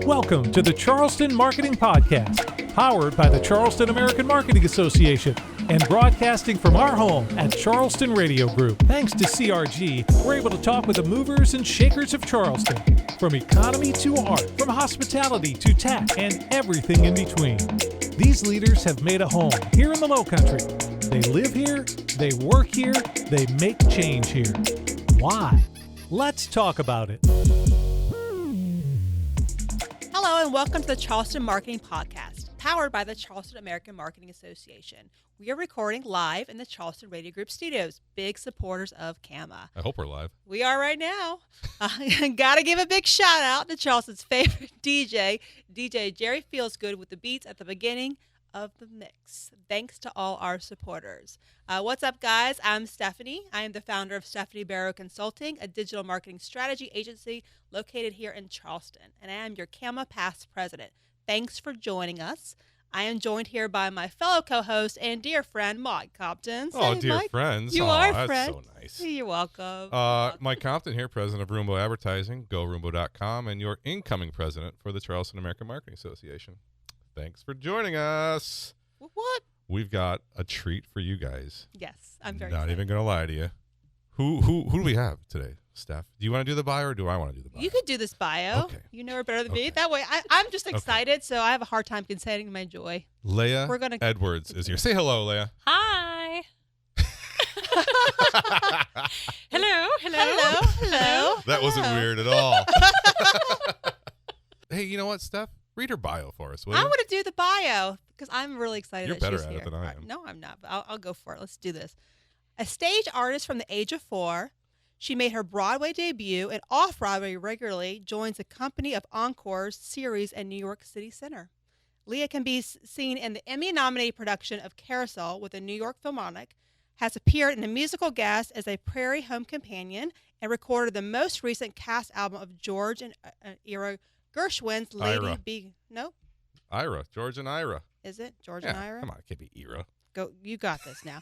Welcome to the Charleston Marketing Podcast, powered by the Charleston American Marketing Association and broadcasting from our home at Charleston Radio Group. Thanks to CRG, we're able to talk with the movers and shakers of Charleston, from economy to art, from hospitality to tech, and everything in between. These leaders have made a home here in the Lowcountry. They live here, they work here, they make change here. Why? Let's talk about it. Hello and welcome to the Charleston Marketing Podcast, powered by the Charleston American Marketing Association. We are recording live in the Charleston Radio Group studios, big supporters of CAMA. I hope we're live. We are right now. Gotta give a big shout out to Charleston's favorite DJ Jerry Feelsgood with the beats at the beginning of the mix. Thanks to all our supporters. What's up, guys? I'm Stephanie. I am the founder of Stephanie Barrow Consulting, a digital marketing strategy agency located here in Charleston, and I am your CAMA past president. Thanks for joining us. I am joined here by my fellow co-host and dear friend, Mike Compton. Oh, dear Mike. friends. You are a friend. That's so nice. You're welcome. Mike Compton here, president of Roombo Advertising, GoRoombo.com, and your incoming president for the Charleston American Marketing Association. Thanks for joining us. What? We've got a treat for you guys. Yes, I'm very Not excited. even going to lie to you. Who do we have today, Steph? Do you want to do the bio or do I want to do the bio? You could do this bio. Okay. You know her better than me. Okay. That way, I'm just excited, so I have a hard time containing my joy. Leah We're gonna Edwards is here. Say hello, Leah. Hi. Hello. Hello. That wasn't weird at all. Hey, you know what, Steph? Read her bio for us, will you? I want to do the bio because I'm really excited You're that better she's at here. it than I am. No, I'm not, but I'll go for it. Let's do this. A stage artist from the age of 4, she made her Broadway debut and off-Broadway regularly joins a company of Encore's series in New York City Center. Leah can be seen in the Emmy-nominated production of Carousel with the New York Philharmonic, has appeared in a musical guest as a Prairie Home Companion, and recorded the most recent cast album of George and Ira Gershwin's Lady Ira. B. No? Ira. George and Ira. Is it? George Yeah, and Ira? come on. It can't be Ira. Go, you got this now.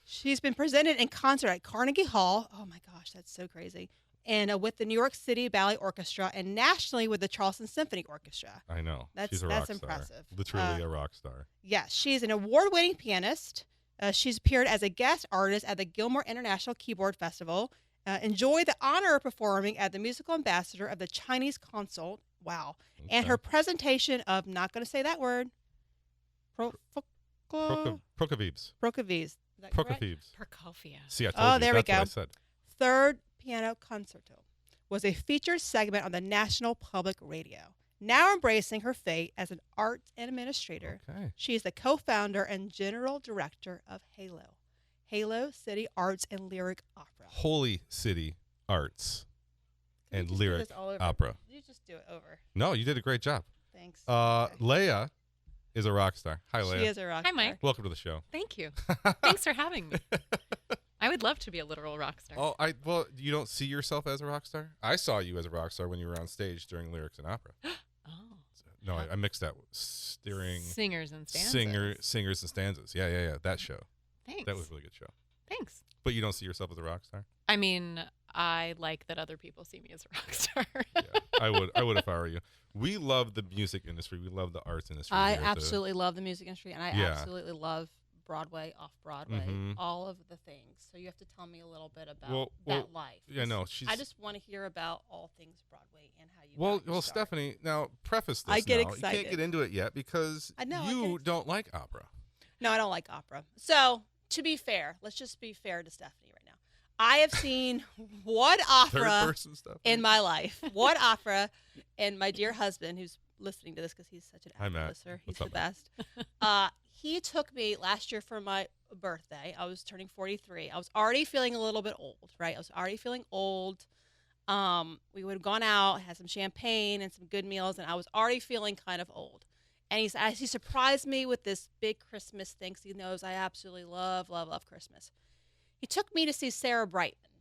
She's been presented in concert at Carnegie Hall. Oh my gosh, that's so crazy. And with the New York City Ballet Orchestra and nationally with the Charleston Symphony Orchestra. I know. That's- She's a that's rock star. impressive. Literally a rock star. Yes, she's an award-winning pianist. She's appeared as a guest artist at the Gilmore International Keyboard Festival. Enjoyed the honor of performing as the musical ambassador of the Chinese Consul. Wow. Okay. And her presentation of, not going to say that word, Prokofiev. Prokofiev. Is that correct? Prokofiev. Prokofiev. See, I told you. Oh, there we That's what I go. said. Third Piano Concerto was a featured segment on the National Public Radio. Now embracing her fate as an arts administrator, Okay. she is the co-founder and general director of Halo City Arts and Lyric Opera. Holy City Arts Can you and just do Lyric this all over? Opera. You just do it over. No, you did a great job. Thanks. Okay. Leah is a rock star. Hi, Leah. She is a rock Hi, star. Mike. Welcome to the show. Thank you. Thanks for having me. I would love to be a literal rock star. Oh, well, you don't see yourself as a rock star? I saw you as a rock star when you were on stage during Lyrics and Opera. Oh. No, I mixed that with steering Singers and stanzas. singers and stanzas. Yeah. That show. Thanks. That was a really good show. Thanks. But you don't see yourself as a rock star? I mean, I like that other people see me as a rock star. Yeah, I would if I were you. We love the music industry. We love the arts industry. I here at the- absolutely love the music industry, and I Yeah. absolutely love Broadway, off-Broadway, Mhm. all of the things. So you have to tell me a little bit about Well, that life. Yeah, no, I just want to hear about all things Broadway and how you got your Well, start. Stephanie, now preface this. I get now. You excited. can't get into it yet because I know, I you get don't like opera. No, I don't like opera. So, to be fair, let's just be fair to Stephanie right now. I have seen one Third opera person stuff. in my life. One opera, and my dear husband, who's listening to this because he's such an Hi, avid Matt. listener. He's What's the up, best. He took me last year for my birthday. I was turning 43. I was already feeling a little bit old, right? I was already feeling old. We would have gone out, had some champagne and some good meals, and I was already feeling kind of old. And he surprised me with this big Christmas thing 'cause he knows I absolutely love Christmas. He took me to see Sarah Brightman.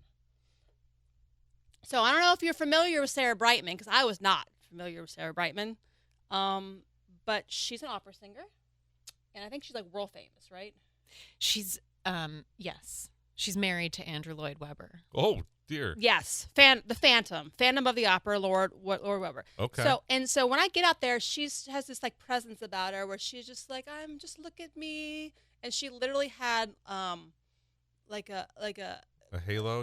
So I don't know if you're familiar with Sarah Brightman, because I was not familiar with Sarah Brightman. But she's an opera singer, and I think she's like world famous, right? She's, yes. She's married to Andrew Lloyd Webber. Oh, dear. Yes, the Phantom of the Opera, Lord Weber. Okay. So when I get out there, has this like presence about her where she's just like, I'm just look at me, and she literally had like a halo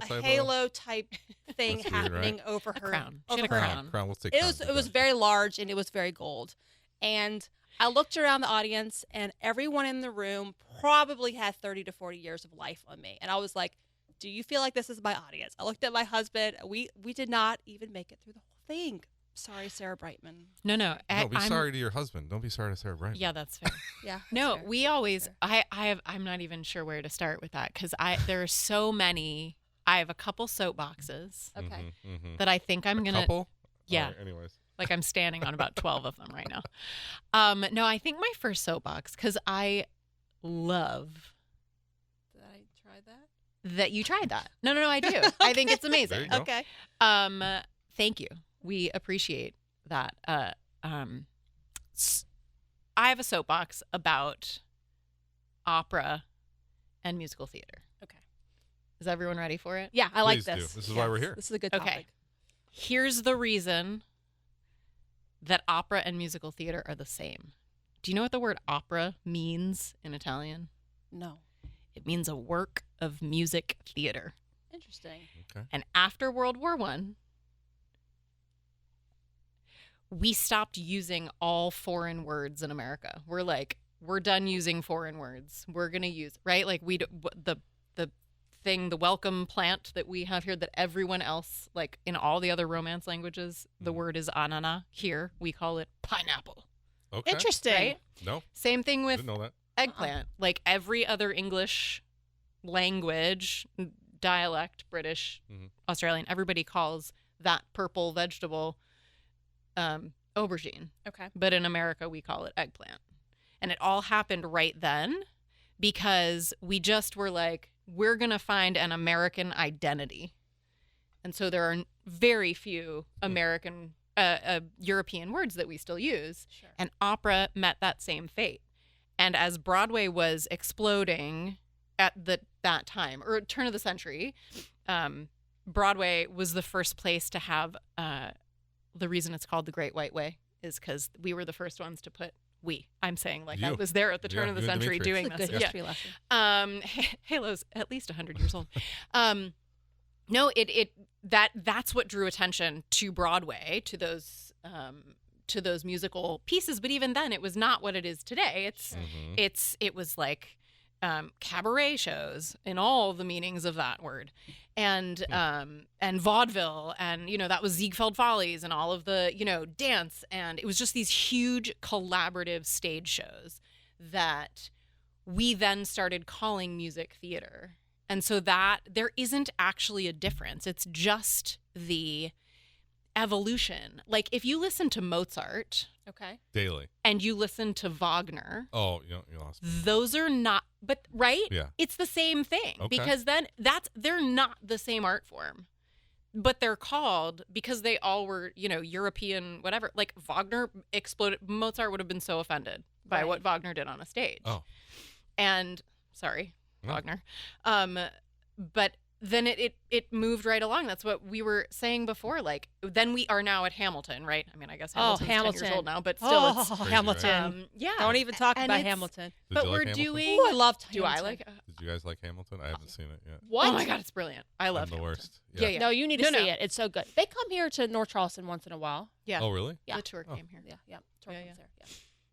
type thing That's weird, happening right? over A her. crown. She Over had a her crown. head. Crown. Let's take It crown was for it was that. very large and it was very gold. And I looked around the audience, and everyone in the room probably had 30 to 40 years of life on me. And I was like, do you feel like this is my audience? I looked at my husband. We did not even make it through the whole thing. Sorry, Sarah Brightman. No. No, be sorry to your husband. Don't be sorry to Sarah Brightman. Yeah, that's fair. Yeah. No, that's fair. we always. That's I'm not even sure where to start with that because there are so many. I have a couple soapboxes fair. Okay. Mm-hmm. that I think I'm gonna. Couple? Yeah. All right, anyways. Like I'm standing on about 12 of them right now. No, I think my first soapbox because I love Did I try that? that you tried that. No, I do. I think it's There amazing. you go. Okay. Thank you. We appreciate that. I have a soapbox about opera and musical theater. Okay. Is everyone ready for it? Yeah, I like Please do. this. This is why we're here. This is a good Okay. topic. Here's the reason that opera and musical theater are the same. Do you know what the word opera means in Italian? No. It means a work of music theater. Interesting. Okay. And after World War I, we stopped using all foreign words in America. We're like, we're done using foreign words. We're going to use, right? Like the welcome plant that we have here that everyone else, like in all the other Romance languages, the word is anana. Here, we call it pineapple. Okay. Interesting. Right? No, Same thing with didn't know that. eggplant. Like every other English language, dialect, British, Mhm. Australian, everybody calls that purple vegetable aubergine. Okay. But in America, we call it eggplant. And it all happened right then because we just were like, we're going to find an American identity. And so there are very few American, European words that we still use. Sure. And opera met that same fate. And as Broadway was exploding at that time, or turn of the century, Broadway was the first place to have, the reason it's called the Great White Way is because we were the first ones to put I'm saying like I You. was there at the turn Yeah, of the you and century Dimitri. doing It's a this. good Yeah. history lesson. Halo's at least 100 years old. No, that's what drew attention to Broadway, to those musical pieces. But even then, it was not what it is today. It was like cabaret shows in all the meanings of that word, and vaudeville, and that was Ziegfeld Follies and all of the dance, and it was just these huge collaborative stage shows that we then started calling music theater. And so that there isn't actually a difference. It's just the evolution. Like if you listen to Mozart Okay. Daily. and you listen to Wagner, Oh, you lost me. those are not, but right? Yeah. It's the same thing Okay. because then they're not the same art form, but they're called because they all were, European, whatever. Like Wagner exploded. Mozart would have been so offended by Right. what Wagner did on a stage. Oh. And sorry, No. Wagner. But then it moved right along. That's what we were saying before. Like then we are now at Hamilton, right? I mean, I guess Hamilton's 10 years Hamilton. old now, but still Oh, Crazy, Hamilton. yeah. Don't even talk And about it's- Hamilton. Did But you we're like Hamilton? doing. Ooh, I loved Do I Hamilton. like? Did you guys like Hamilton? I haven't seen it yet. What? Oh my God, it's brilliant. I love I'm the Hamilton. worst. Yeah. No, you need to No, see no. it. It's so good. They come here to North Charleston once in a while. Yeah. Oh, really? Yeah. The tour Oh. came here. Yeah. Tour Yeah, comes yeah. there. Yeah.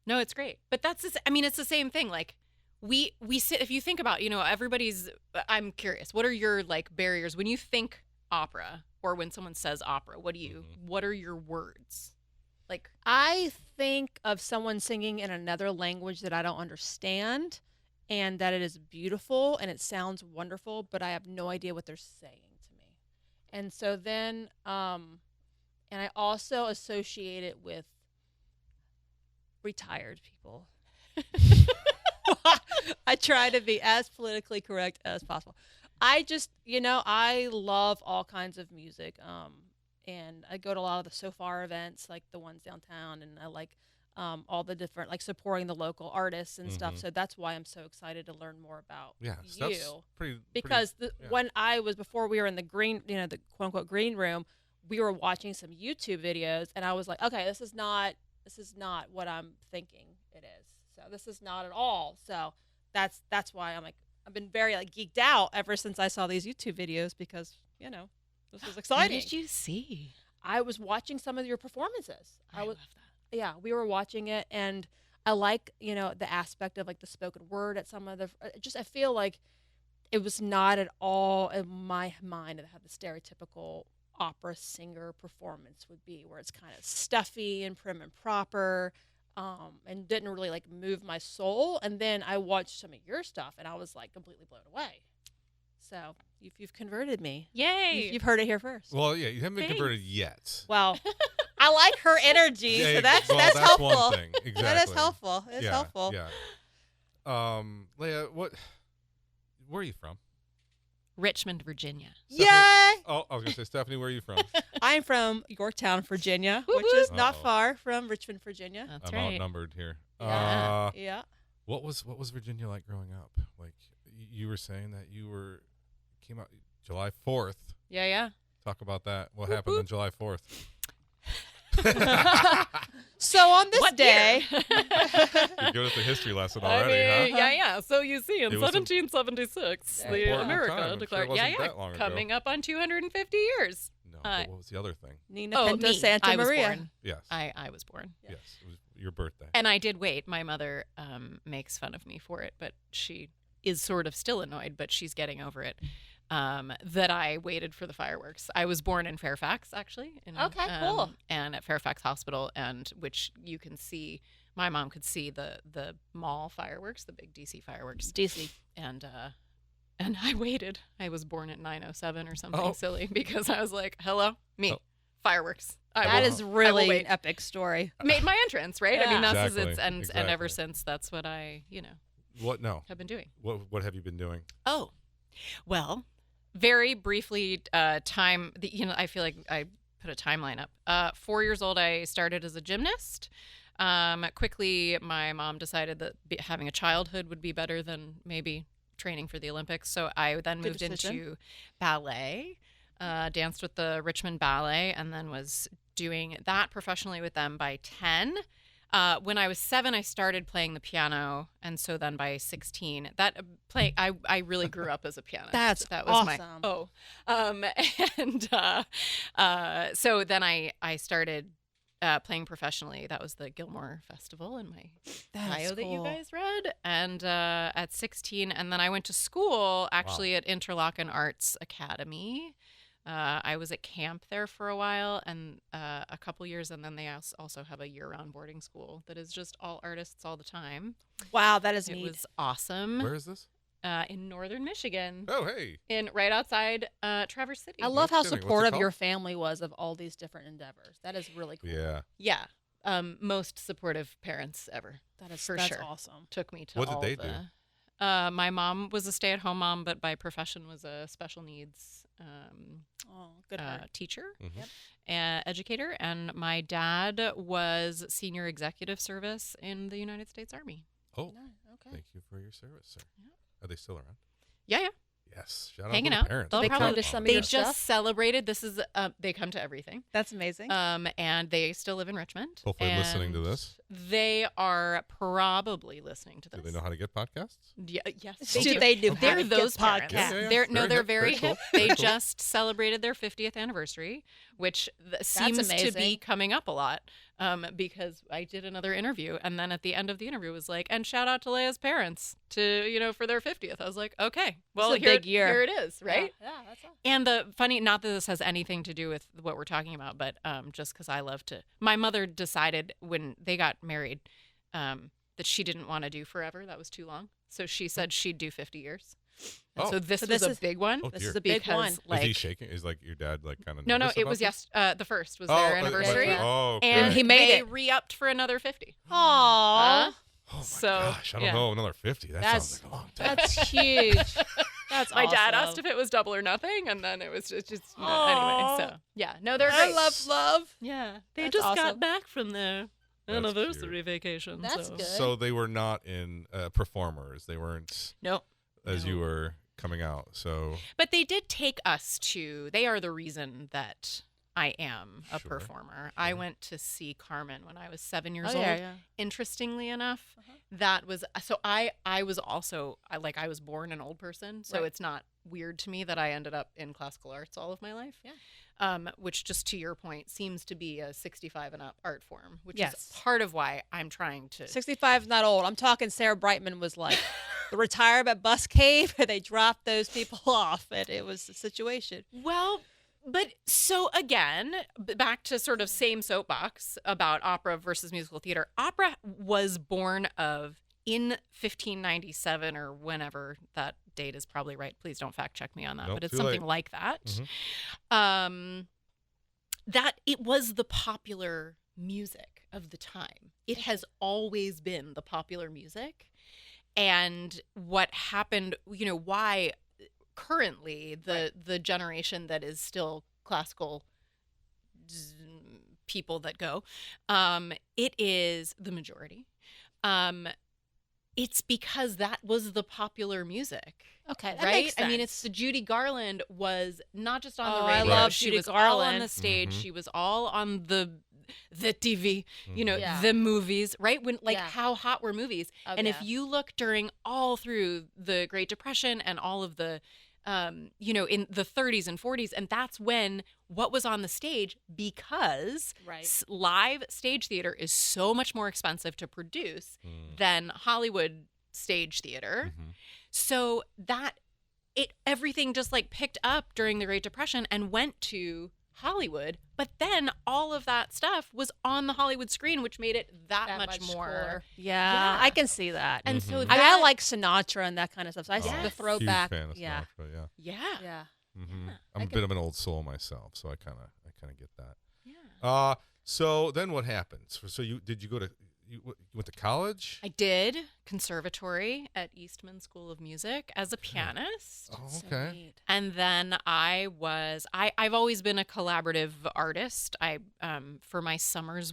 No, it's great. But that's I mean, it's the same thing. Like we sit. If you think about, everybody's. I'm curious. What are your like barriers when you think opera or when someone says opera? What are your words? Like I think of someone singing in another language that I don't understand, and that it is beautiful and it sounds wonderful, but I have no idea what they're saying to me. And so then, and I also associate it with retired people. I try to be as politically correct as possible. I just, I love all kinds of music. And I go to a lot of the So Far events, like the ones downtown, and I like all the different, like supporting the local artists and stuff. Mhm. So that's why I'm so excited to learn more about Yeah, you. stuff's pretty. Because yeah. when before we were in the green, the quote unquote green room, we were watching some YouTube videos, and I was like, okay, this is not what I'm thinking it is. So this is not at all. So that's why I'm like, I've been very like geeked out ever since I saw these YouTube videos, because this is exciting. What did you see? I was watching some of your performances. I love that. Yeah, we were watching it, and I like, the aspect of like the spoken word at some of the, I feel like it was not at all in my mind how the stereotypical opera singer performance would be, where it's kind of stuffy and prim and proper, and didn't really like move my soul. And then I watched some of your stuff, and I was like completely blown away. So you've converted me. Yay! You've heard it here first. Well, yeah, you haven't been Thanks. converted yet. Well, I like her energy, Yeah, so that's that's helpful. one thing. Exactly. That is helpful. It's yeah, helpful. Yeah. Leah, where are you from? Richmond, Virginia. Yay! Oh, I was gonna say, Stephanie, where are you from? I'm from Yorktown, Virginia, Whoop, which is whoop. not Uh-oh. far from Richmond, Virginia. That's I'm right. outnumbered here. Yeah. Yeah. What was Virginia like growing up? Like you were saying that you came out July 4th. Yeah. Talk about that. What Whoop, happened whoop. on July 4th? So on this What day, year? You're good at the history lesson already, huh? Yeah. So you see, in It was a- 1776, There the you go. America Time. I'm sure it declared, wasn't that long ago. coming up on 250 years. No, Uh, but what was the other thing? Nina Pinto me. Santa I was Maria. born. Yes. I was born. Yes. It was your birthday. And I did wait. My mother makes fun of me for it, but she is sort of still annoyed, but she's getting over it, that I waited for the fireworks. I was born in Fairfax, actually. Okay, cool. And at Fairfax Hospital, and which you can see, my mom could see the mall fireworks, the big DC fireworks. DC. And I waited. I was born at 9:07 or something Oh. silly, because I was like, hello, me, Oh. fireworks. That is really wait. an epic story. Made my entrance, right? I Yeah. mean, that's Exactly, and ever exactly. since, that's what I, What? No. have been doing. What have you been doing? Oh, well, very briefly, I feel like I put a timeline up. 4 years old, I started as a gymnast. Quickly, my mom decided that having a childhood would be better than maybe training for the Olympics. So I then Good moved decision. into ballet, danced with the Richmond Ballet, and then was doing that professionally with them by 10. When I was 7, I started playing the piano, and so then by 16, I really grew up as a pianist. That was awesome. So then I started playing professionally. That was the Gilmore Festival in my bio that you guys read, and at 16, and then I went to school actually at Interlochen Arts Academy. I was at camp there for a while, and a couple years, and then they also have a year-round boarding school that is just all artists all the time. Wow, that is It neat. was awesome. Where is this? In northern Michigan, Oh, hey. right outside Traverse City. I love how kidding. What's it supportive called? your family was of all these different endeavors. That is really cool. Yeah. Yeah, most supportive parents ever. That's sure. awesome. Took me to What did all they the, do? My mom was a stay-at-home mom, but by profession was a special needs Oh, good. for her. teacher, Mhm. educator, and my dad was senior executive service in the United States Army. Oh, Nice, okay. thank you for your service, sir. Yeah. Are they still around? Yeah. Yes. Shout Hanging out to out. the parents. They'll They probably come to some of They your just stuff? celebrated. This is they come to everything. That's amazing. And they still live in Richmond. Hopefully listening to and this. They are probably listening to this. Do they know how to get podcasts? Yes, Do they do They're how to those get parents. podcasts? Yeah, yeah. They're Very they're hip, very very cool, hip. very They cool. just celebrated their 50th anniversary, which seems to be amazing. coming up a lot. Because I did another interview, and then at the end of the interview was like, and shout out to Leah's parents for their 50th. I was like, okay, well, a big year. here it is, right? Yeah, that's awesome. And the funny, not that this has anything to do with what we're talking about, but just because I love to. My mother decided when they got married that she didn't want to do forever. That was too long. So she said she'd do 50 years. And Oh. so this So was this a is- big one. Oh, This dear. is a big because, one. Is he like, shaking? Is like your dad like kind of no, it was the first was their anniversary. Oh, okay. And he made they it. re-upped for another 50. Aww. Oh my so, gosh! I don't yeah. know, another 50. That That's- sounds like a long time. That's huge. That's My dad awesome. asked if it was double or nothing, and then it was just Aw. anyway. So yeah, no, they're I great. love love. Yeah, they That's just awesome. got back from their anniversary vacation. That's so. good. So they were not in performers. They weren't No. as you were coming out. So, But they did take us to. They are the reason that I am a Sure. performer. I went to see Carmen when I was 7 years Oh, old. yeah. Interestingly enough, that was so. I was also I was born an old person, so Right. it's not weird to me that I ended up in classical arts all of my life. Yeah. Which, just to your point, seems to be a 65 and up art form, which Yes. is part of why I'm trying to. 65 is not old. I'm talking Sarah Brightman was like the retirement bus cave, and they dropped those people off, and it was a situation. Well, but so again, back to sort of same soapbox about opera versus musical theater. Opera was born in 1597 or whenever that date is probably right. Please don't fact check me on that, Nope, but it's too something late. like that. Mhm. That it was the popular music of the time. It has always been the popular music. And what happened, why currently the generation that is still classical people that go, it is the majority. It's because that was the popular music. Okay, that Right? makes I mean, sense. it's the Judy Garland was not just on the Oh, I radio. love she Judy was all on Garland. the stage. Mhm. She was all on the TV, Yeah. the movies, right? When Yeah. how hot were movies? Oh, and yeah. if you look all through the Great Depression and all of the in the 30s and 40s, and that's when what was on the stage, because Right. live stage theater is so much more expensive to produce than Hollywood stage theater. Mhm. So that everything just picked up during the Great Depression and went to Hollywood, but then all of that stuff was on the Hollywood screen, which made it that much more. cooler. Yeah. Yeah, I can see that. And so Mhm. that, I like Sinatra and that kind of stuff. So I see Oh, the throwback. Huge fan of Yeah. Sinatra, yeah. yeah, Yeah. Mm-hmm. Yeah. I'm a bit of an old soul myself, so I kind of get that. yeah. So then what happens? So you went to college? I did conservatory at Eastman School of Music as a pianist. Oh, So okay. neat. And then I've always been a collaborative artist. For my summers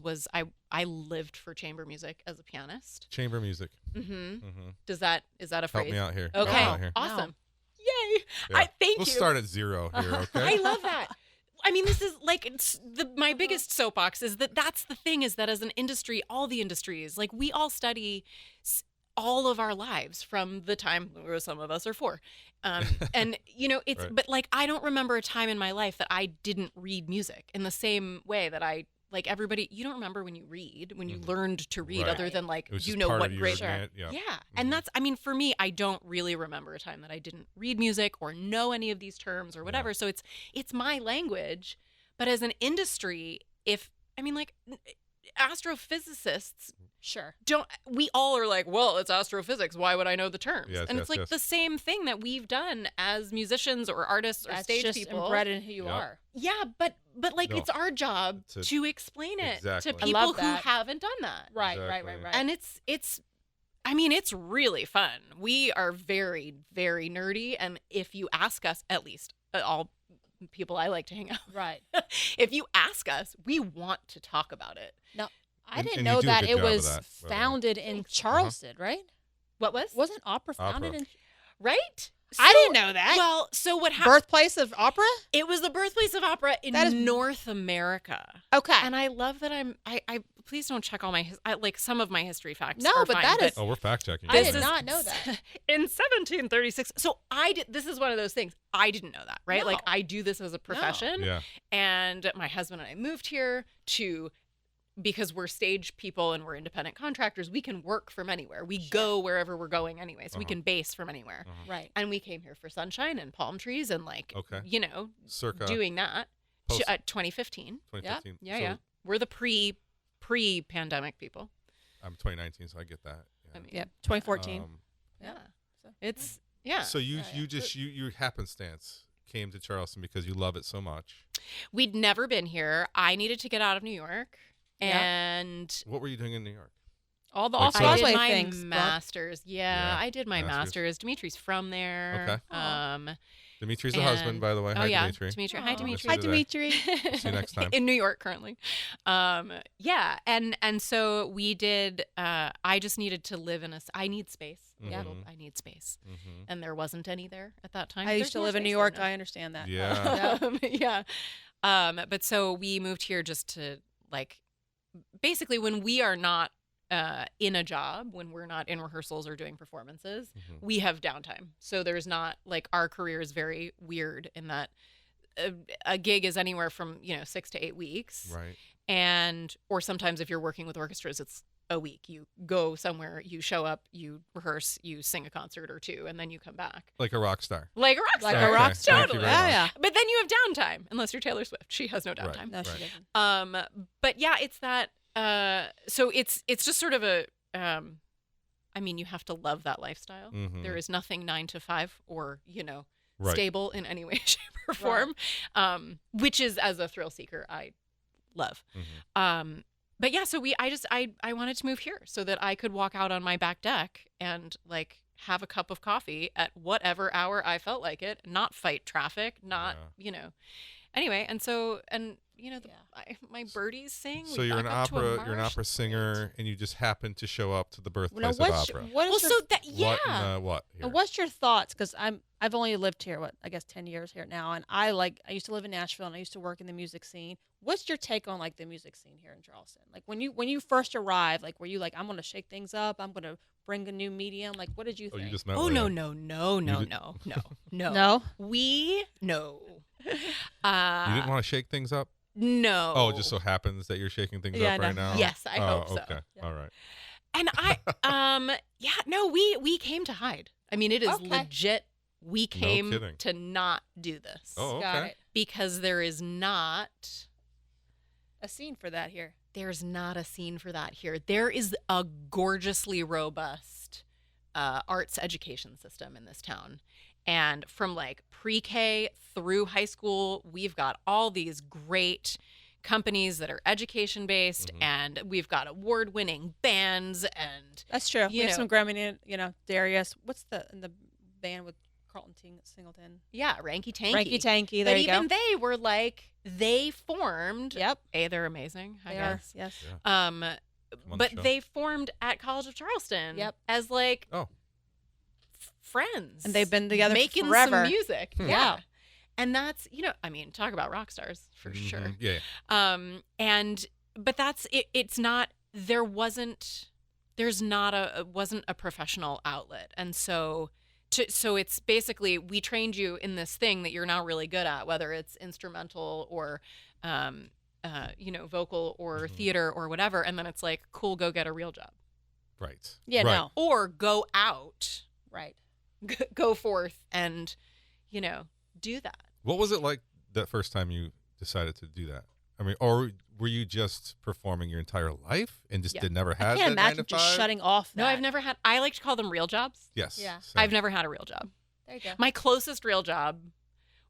I lived for chamber music as a pianist. Chamber music. Mm-hmm. Mm-hmm. is that a phrase? Help me out here. Okay, Help me out here. awesome. Yay! Yeah. Thank We'll you. start at 0 here, okay? I love that. I mean, this is my biggest soapbox is that's the thing, is that as an industry, all the industries, we all study all of our lives from the time where some of us are 4. And, it's, Right. but I don't remember a time in my life that I didn't read music in the same way that I, everybody, you don't remember when you learned to read, Right. other than It was just part what of your grade. man- yeah. Yeah. Mhm. And that's, for me, I don't really remember a time that I didn't read music or know any of these terms or whatever. So it's my language. But as an industry, astrophysicists Sure. we all are well, it's astrophysics. Why would I know the terms? Yes, and yes, it's yes. the same thing that we've done as musicians or artists or That's stage just people. inbred in who you Yep. are. Yeah, but No. it's our job To- to explain it Exactly. to I people love who that. haven't done that. Right, Exactly. right. And it's really fun. We are very, very nerdy, and if you ask us, at least all people I like to hang out, right. if you ask us, we want to talk about it. I didn't And you know do a that good it job of was that, by the way. founded in Charleston, right? What was? Wasn't opera founded Opera. in Right? I didn't know that. Well, so what happened? Birthplace of opera? It was the birthplace of opera in That is- North America. Okay. And I love that I please don't check all my some of my history facts. No, are but fine, that is- Oh, we're fact checking. I this did is- not know that. in 1736. So this is one of those things. I didn't know that, right? No. I do this as a profession. Yeah. And my husband and I moved here because we're stage people and we're independent contractors. We can work from anywhere. We go wherever we're going anyway. So we can base from anywhere. Right. And we came here for sunshine and palm trees and Okay. Circa doing that. post- 2015. 2015. Yeah, So yeah. We're the pre-pandemic people. I'm 2019, so I get that. I mean, Yeah. 2014. yeah. So- It's yeah. So you Yeah, yeah. you happenstance came to Charleston because you love it so much. We'd never been here. I needed to get out of New York, Yeah. and What were you doing in New York? All the Like, off so- I did Broadway my things. master's. Yeah, Yeah, I did my master's. master's. Dimitri's from there. Okay. Dimitri's the husband, by the way. Oh, Hi, yeah. Dimitri. Dimitri. Hi, Dimitri. Hi, Dimitri. See you next time. In New York currently. Yeah. And so we did, I just needed to live I need space. Yeah. I need space. Mm-hmm. And there wasn't any there at that time. I used to live in New York. I I understand that. Yeah. Yeah. But so we moved here just to basically when we are not in a job, when we're not in rehearsals or doing performances, we have downtime. So there's not our career is very weird in that a gig is anywhere from 6 to 8 weeks, right? Or sometimes if you're working with orchestras, it's a week. You go somewhere, you show up, you rehearse, you sing a concert or two, and then you come back. Like a rock star. Like a rock star. Like a rock star. Thank you very much. Yeah. But then you have downtime, unless you're Taylor Swift. She has no downtime. No, she didn't. But yeah, it's that. So it's just sort of a. You have to love that lifestyle. Mm-hmm. There is nothing 9 to 5 or Right. stable in any way, shape, or form. Which is, as a thrill seeker, I love. Mm-hmm. But yeah, so I wanted to move here so that I could walk out on my back deck and have a cup of coffee at whatever hour I felt like it, not fight traffic, not anyway. And so my birdies sing. So We you're back up to a you're an marsh. opera singer, and you just happen to show up to the birthplace of opera. What? Here? And what's your thoughts? Because I've only lived here, 10 years here now, and I used to live in Nashville and I used to work in the music scene. What's your take on the music scene here in Charleston? When you first arrived, were you I'm going to shake things up? I'm going to bring a new medium. What did you think? You just met Oh Leah. no. No? No. You didn't want to shake things up? No. Oh, it just so happens that you're shaking things up right now? Yes, I hope so. Okay. Yeah. All right. And we came to hide. It is legit. We came kidding. to not do this. Oh, okay. Got it. Because there is not A scene for that here. There's not a scene for that here. There is a gorgeously robust arts education system in this town. And from pre-K through high school, we've got all these great companies that are education based, and we've got award-winning bands. And That's true. We have some Grammy, Darius. What's the band with Carlton Singleton? Yeah, Ranky Tanky. Ranky Tanky. There but you go. even they were they formed. Yep. They're amazing. I They guess. are. Yes. Yeah. But they formed at College of Charleston. Yep. As friends. And they've been together making forever. some music. Yeah. And that's, talk about rock stars for sure. Yeah. But that's it. It's not. Wasn't a professional outlet, and so it's basically we trained you in this thing that you're now really good at, whether it's instrumental or vocal or theater or whatever, and then it's cool, go get a real job. Right. Yeah. Right. No. Or go out. Right. Go forth and do that. What was it like that first time you decided to do that? Or were you just performing your entire life and just never had I can't that 9 imagine to just 5? shutting off that. No, I've never had. I like to call them real jobs. Yes. Yeah. Same. I've never had a real job. There you go. My closest real job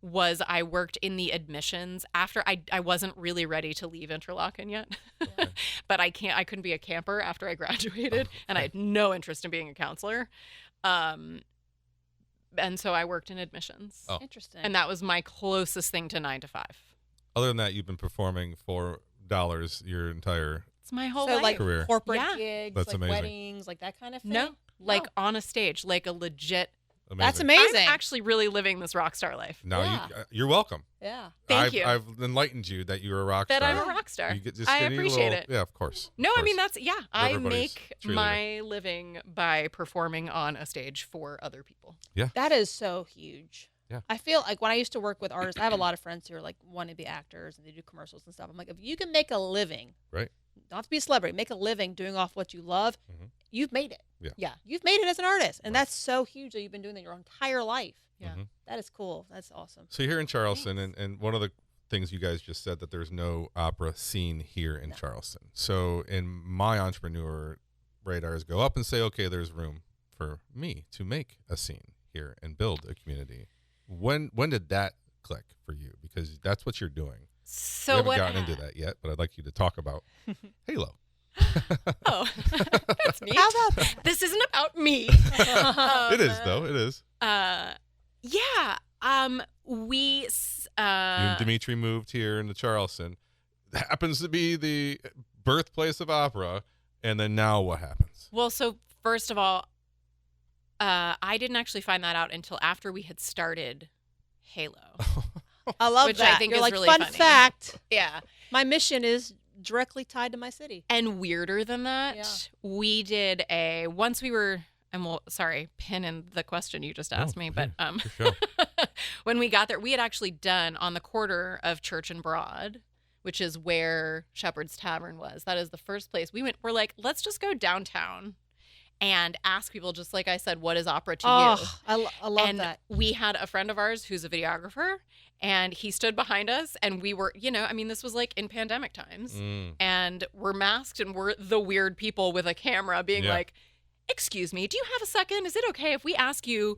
was I worked in the admissions after I wasn't really ready to leave Interlochen yet. But I couldn't be a camper after I graduated, and I had no interest in being a counselor. And so I worked in admissions. Oh. Interesting. And that was my closest thing to 9 to 5. Other than that, you've been performing for $4 your entire It's my whole so life. career. corporate Yeah. gigs, That's amazing. weddings, that kind of thing. No, on a stage, a legit. Amazing. That's amazing. I'm actually really living this rock star life. Now Yeah. you're welcome. Yeah. Thank you. I've enlightened you that you're a rock That star. I'm a rock star. You get I getting a appreciate little- it. Yeah, of course. No, Of I mean course. I Everybody's make cheerleader. my living by performing on a stage for other people. That is so huge. Yeah. I feel like when I used to work with artists, I have a lot of friends who are want to be actors and they do commercials and stuff. I'm like, if you can make a living, Right. don't have to be a celebrity, make a living doing off what you love, you've made it. Yeah. You've made it as an artist. And Right. that's so huge that you've been doing that your entire life. Yeah. That is cool. That's awesome. So you're here in Charleston, and one of the things you guys just said that there's no opera scene here in Charleston. So in my entrepreneur radars go up and say, okay, there's room for me to make a scene here and build a community. When did that click for you? Because that's what you're doing. So we haven't what? gotten into that yet, but I'd like you to talk about Halo. Oh, that's neat. How about that? This isn't about me. It is, though. It is. Yeah. Dimitri moved here into Charleston. It happens to be the birthplace of opera. And then now what happens? Well, so first of all, I didn't actually find that out until after we had started Halo. I love Which that. I think You're is like, really fun funny. fact, Yeah. my mission is directly tied to my city. And weirder than that, Yeah. we did once we were, and pin in the question you just asked me, but Sure. when we got there, we had actually done on the corner of Church and Broad, which is where Shepherd's Tavern was. That is the first place we went. We're like, let's just go downtown and ask people, just like I said, what is opera to you? I love And that. we had a friend of ours who's a videographer, and he stood behind us, and we were, this was like in pandemic times, and we're masked, and we're the weird people with a camera being like, excuse me, do you have a second? Is it okay if we ask you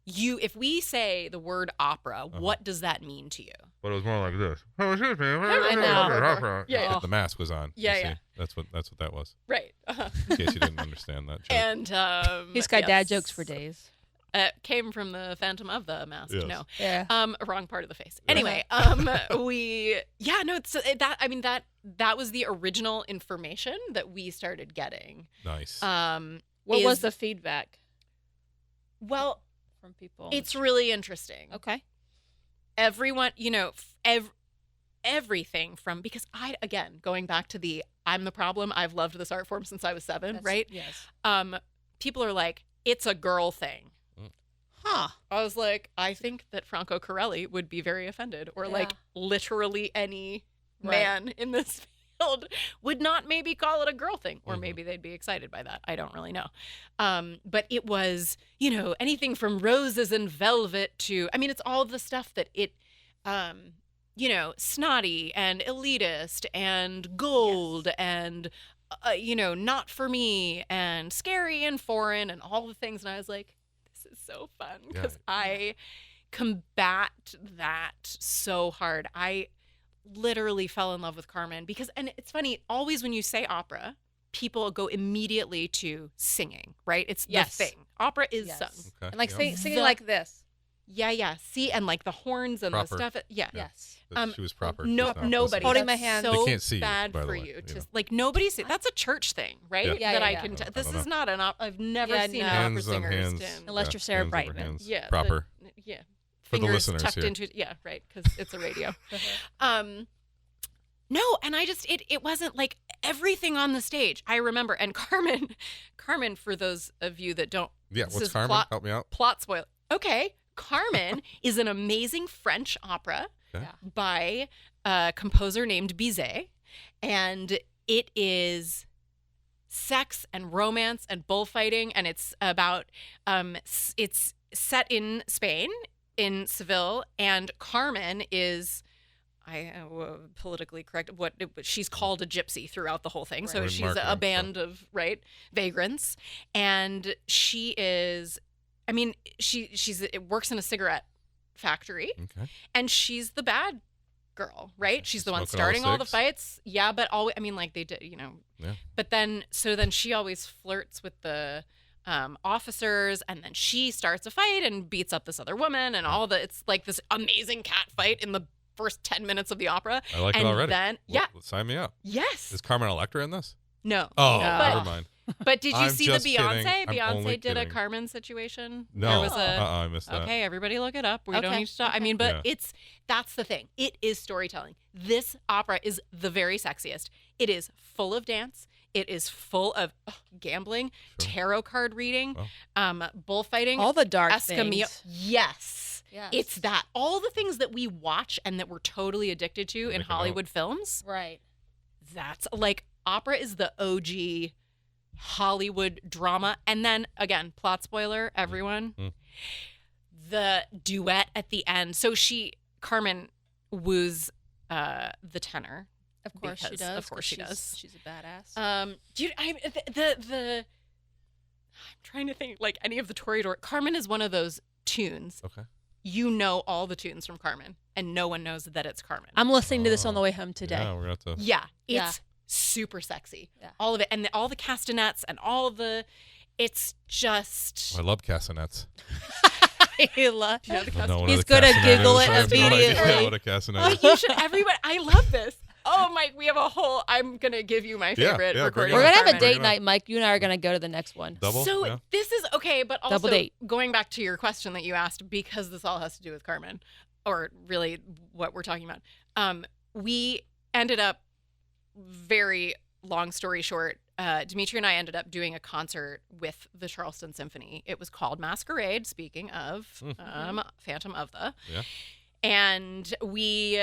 if we say the word opera, what does that mean to you? But it was more like this. Oh, excuse me. I know. Yeah. The mask was on. Yeah, you see. yeah. That's what that was. Right. Uh-huh. In case you didn't understand that joke. And He's got dad jokes for days. Came from the Phantom of the Mask. Yes. No. Yeah. Wrong part of the face. Anyway, that was the original information that we started getting. Nice. What was the feedback Well, from people? it's really interesting. Okay. Everyone, everything from, because going back to I'm the problem, I've loved this art form since I was 7, right? Yes. People are like, it's a girl thing. Huh. I was like, I think that Franco Corelli would be very offended, or like literally any man in this field would not maybe call it a girl thing, or maybe they'd be excited by that. I don't really know. But it was, anything from roses and velvet to, it's all the stuff that it, snotty and elitist and gold and, not for me and scary and foreign and all the things. And I was like, this is so fun because I combat that so hard. I literally fell in love with Carmen because, and it's funny, always when you say opera, people go immediately to singing, right? It's the thing. Opera is sung. Okay. And like singing like this. Yeah. See, and like the horns and Proper. the stuff. Yeah. Yes. She was proper. Nobody. Holding That's my hand. So They can't see you, bad by the for way, you. know. Like nobody see. That's a church thing, right? Yeah. Yeah, I yeah. can. I This don't is know. not an. I've never Yeah, seen no. an opera Hands on singer hands. stand. Unless you're Sarah hands over Brightman. hands. Yeah. Proper. Yeah. For the Fingers listeners tucked here. into. Yeah. Right. Because it's a radio. No, and I just it wasn't like everything on the stage. I remember, and Carmen, for those of you that don't, Yeah. this What's is Carmen? Help me out. plot spoiler. Okay, Carmen is an amazing French opera Okay. by a composer named Bizet, and it is sex and romance and bullfighting, and it's about it's set in Spain, in Seville, and Carmen is politically correct. She's called a gypsy throughout the whole thing, so Right. she's Marketing, a band of vagrants, and she is. She works in a cigarette factory, Okay. and she's the bad girl, right? She's the one Smoking all starting all the cigs? fights. Yeah, but always, like they did, Yeah. But then she always flirts with the officers, and then she starts a fight and beats up this other woman, and it's like this amazing cat fight in the first 10 minutes of the opera. I like and it already. Then, Sign me up. yes. Is Carmen Electra in this? No. Oh, No. never mind. But did you I'm see the just kidding. Beyonce? I'm only Beyonce did a kidding. Carmen situation. No. There was I missed that. Okay, everybody look it up. We don't Okay. need to talk. Okay. But that's the thing. It is storytelling. This opera is the very sexiest. It is full of dance. It is full of gambling, tarot card reading, bullfighting, All the dark escamillo. things. Yes. Yes. It's that. All the things that we watch and that we're totally addicted to in Make a note. Hollywood films. Right. That's like opera is the OG Hollywood drama. And then again, plot spoiler, everyone. The duet at the end. So Carmen woos the tenor. Of course she Because does. of course she does. She's a badass. Dude, I'm trying to think like any of the Toreador. Carmen is one of those tunes. Okay. You know all the tunes from Carmen, and no one knows that it's Carmen. I'm listening to this on the way home today. Yeah, we're going to have to. Yeah, Yeah. it's super sexy. Yeah. All of it, and all the castanets, and all the. It's just. I love castanets. Sheila. You know the I don't know what He's a gonna castanet giggle is. it I have no idea immediately. what a castanet Oh, is. you should. Everybody, I love this. Oh, Mike, we have a whole. I'm gonna give you my Yeah, favorite yeah, recording. bring We're it gonna have a Carmen. date night, Mike. You and I are gonna go to the next one. Double? So Yeah. this is okay, but also Double date. going back to your question that you asked, because this all has to do with Carmen, or really what we're talking about. We ended up, very long story short, Dimitri and I ended up doing a concert with the Charleston Symphony. It was called Masquerade, speaking of Phantom of the. Yeah. And we,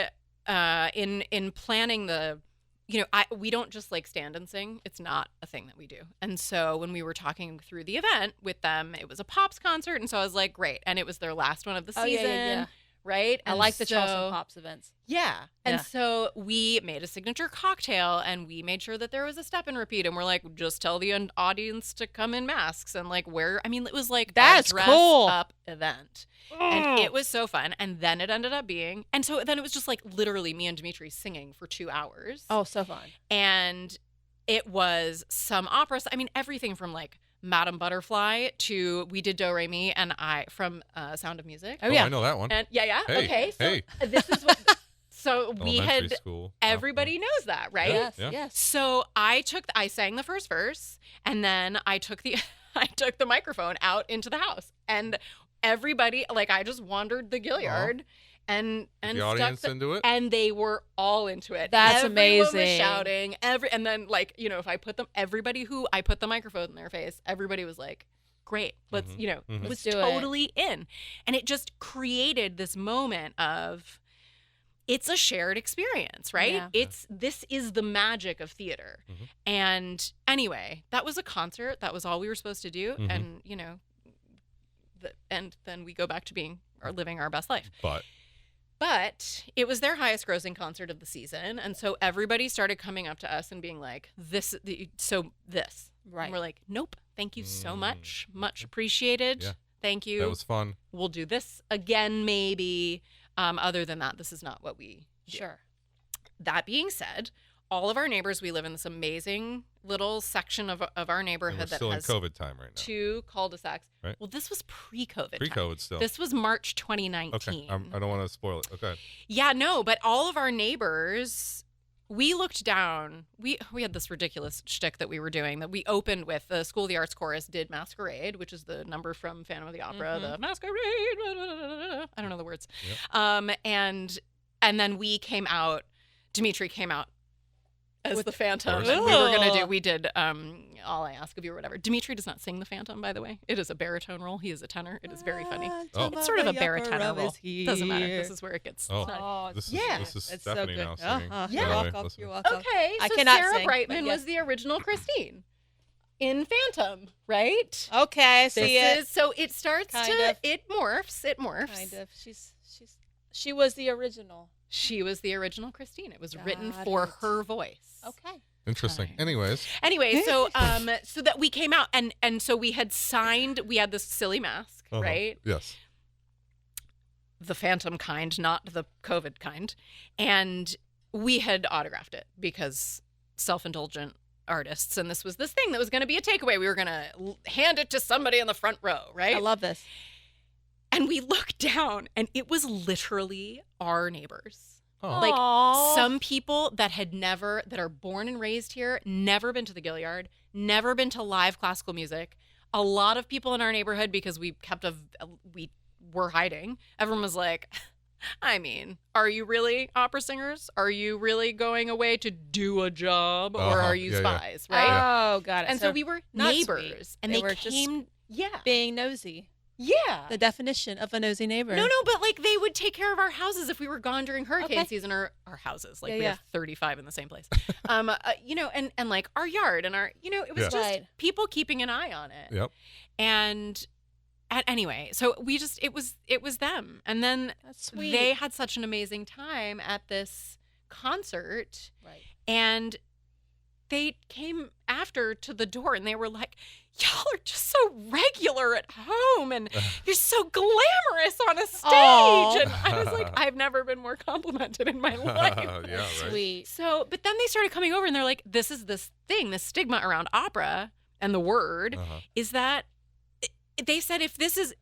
in planning the, we don't just like stand and sing. It's not a thing that we do. And so when we were talking through the event with them, it was a Pops concert. And so I was like, great. And it was their last one of the season. Yeah. Right? I And like the so- Charleston Pops events. Yeah. And Yeah. so we made a signature cocktail and we made sure that there was a step and repeat. And we're like, just tell the audience to come in masks and like wear. I mean, it was like That's a dress cool. up event. And it was so fun. And then it ended up being, and so then it was just like literally me and Dimitri singing for 2 hours. Oh, so fun. And it was some operas. I mean, everything from like Madame Butterfly to we did Do Re Mi and I from Sound of Music. Oh, yeah. I know that one. And yeah. Hey, Okay. So hey. this is what. So we Elementary had. school. Everybody knows that, right? Yes, Yeah. yes. So I sang the first verse, and then I took the microphone out into the house, and everybody, like, I just wandered the Gilliard, and The stuck audience into it? and they were all into it. That's Everyone was amazing. shouting, and then like if I put everybody who I put the microphone in their face, everybody was like, great, let's Mhm. was Let's do it. totally in, and it just created this moment of. It's a shared experience, right? Yeah. This is the magic of theater. Mhm. And anyway, that was a concert. That was all we were supposed to do. Mhm. And, and then we go back to living our best life. But it was their highest grossing concert of the season. And so everybody started coming up to us and being like, this. Right. And we're like, nope, thank you so Mm. much. Much appreciated. Yeah. Thank you. That was fun. We'll do this again, maybe. Other than that, this is not what we do. Sure. That being said, all of our neighbors, we live in this amazing little section of our And we're neighborhood that still in has COVID time right now. 2 cul-de-sacs. Right. Well, this was pre-COVID time. Pre-COVID still. This was March 2019. Okay. I don't want to spoil it. Okay. Yeah, no, but all of our neighbors, we looked down. We had this ridiculous shtick that we were doing that we opened with. The School of the Arts Chorus did Masquerade, which is the number from Phantom of the Opera, the Masquerade. I don't know the words. Yep. And then we came out. Dimitri came out as the Phantom. course. And we did All I Ask of You or whatever. Dimitri does not sing the Phantom, by the way. It is a baritone role. He is a tenor. It is very funny. Oh. It's sort of a baritone role. Doesn't matter. This is where it gets. Oh. snotty. Oh, This is, Yeah. this is it's so Stephanie good. now singing. Uh-huh. Yeah. By the You're way, welcome. listen. You're welcome. Okay, I so cannot Sarah sing, Brightman but was the original Christine in Phantom, right? Okay, I see it. So it starts Kind to of. it morphs. Kind of. She was the original. She was the original Christine. It was written Got for it. her voice. Okay. Interesting. Right. Anyways, Anyway, so so that we came out and so we had signed. We had this silly mask, uh-huh. right? Yes. The Phantom kind, not the COVID kind, and we had autographed it because self-indulgent artists, and this was this thing that was going to be a takeaway. We were going to hand it to somebody in the front row, right? I love this. And we looked down, and it was literally our neighbors. Oh. Like Aw. some people that are born and raised here, never been to the Gilliard, never been to live classical music. A lot of people in our neighborhood, because we were hiding. Everyone was like, I mean, are you really opera singers? Are you really going away to do a job, or Uh-huh. are you Yeah, yeah. spies? Right? Oh, got it. And so we were not neighbors, sweet. and They they were just came. Yeah, being nosy. yeah. The definition of a nosy neighbor. No, but like they would take care of our houses if we were gone during hurricane Okay. season, or our houses. Like Yeah, we yeah. have 35 in the same place. And like our yard and our, it was Yeah. just Right. people keeping an eye on it. Yep. And anyway, so it was them. And then That's sweet. they had such an amazing time at this concert, Right. and they came after to the door and they were like, y'all are just so regular at home and you're so glamorous on a stage. Aw. And I was like, I've never been more complimented in my life. Yeah, right. Sweet. So, but then they started coming over and they're like, this is this thing, this stigma around opera and the word Uh-huh. is that they said, if this is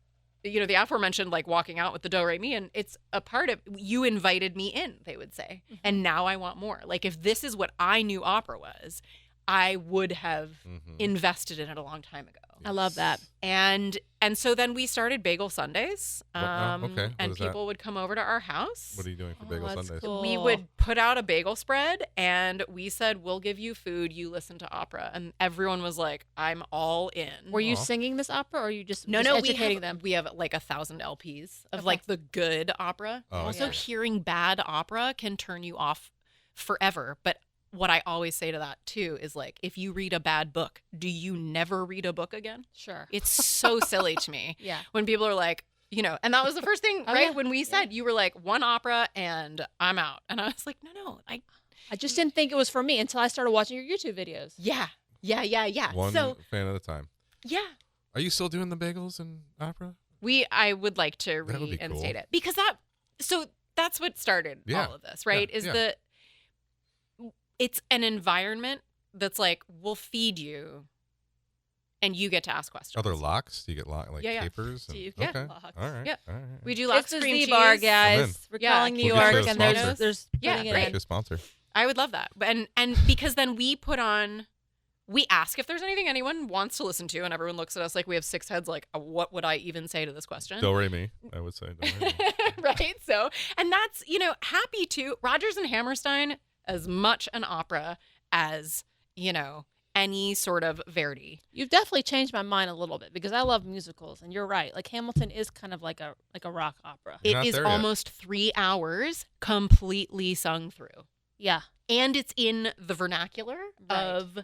the aforementioned, like walking out with the do re mi, and it's a part of, you invited me in, they would say, and now I want more. Like, if this is what I knew opera was, I would have invested in it a long time ago. I love that. And so then we started Bagel Sundays, okay. What and is that? people would come over to our house. What are you doing for Bagel that's Sundays? cool. We would put out a bagel spread, and we said, we'll give you food, you listen to opera. And everyone was like, I'm all in. Were you singing this opera, or are you just No, educating them? We have like 1,000 LPs of like the good opera. Oh, Also, okay. hearing bad opera can turn you off forever. But what I always say to that too is, like, if you read a bad book, do you never read a book again? Sure. It's so silly to me. Yeah. When people are like, and that was the first thing, Oh, right? yeah. When we said, you were like, one opera and I'm out. And I was like, no. I just didn't think it was for me until I started watching your YouTube videos. Yeah. One So, fan at a time. yeah. Are you still doing the bagels and opera? I would like to That would be reinstate cool. it, because that's what started Yeah. all of this, right? Yeah. It's an environment that's like, we'll feed you and you get to ask questions. Are there locks? Do you get Yeah. capers? Do you Okay. get locks? All right. Yeah. All right. We do lots It's of the cream Z cheese. bar, I'm in. guys. We're Yeah. calling New We'll get York, you a and there's sponsor. Yeah, putting it great. in. Your sponsor. I would love that. And because then we put on, we ask if there's anything anyone wants to listen to, and everyone looks at us like we have six heads, like, what would I even say to this question? Do re mi, I would say. Do re mi. Right? So, and that's, happy to, Rodgers and Hammerstein, as much an opera as, any sort of Verdi. You've definitely changed my mind a little bit, because I love musicals, and you're right. Like, Hamilton is kind of like a rock opera. You're It not is there yet. almost 3 hours completely sung through. Yeah. And it's in the vernacular Right. of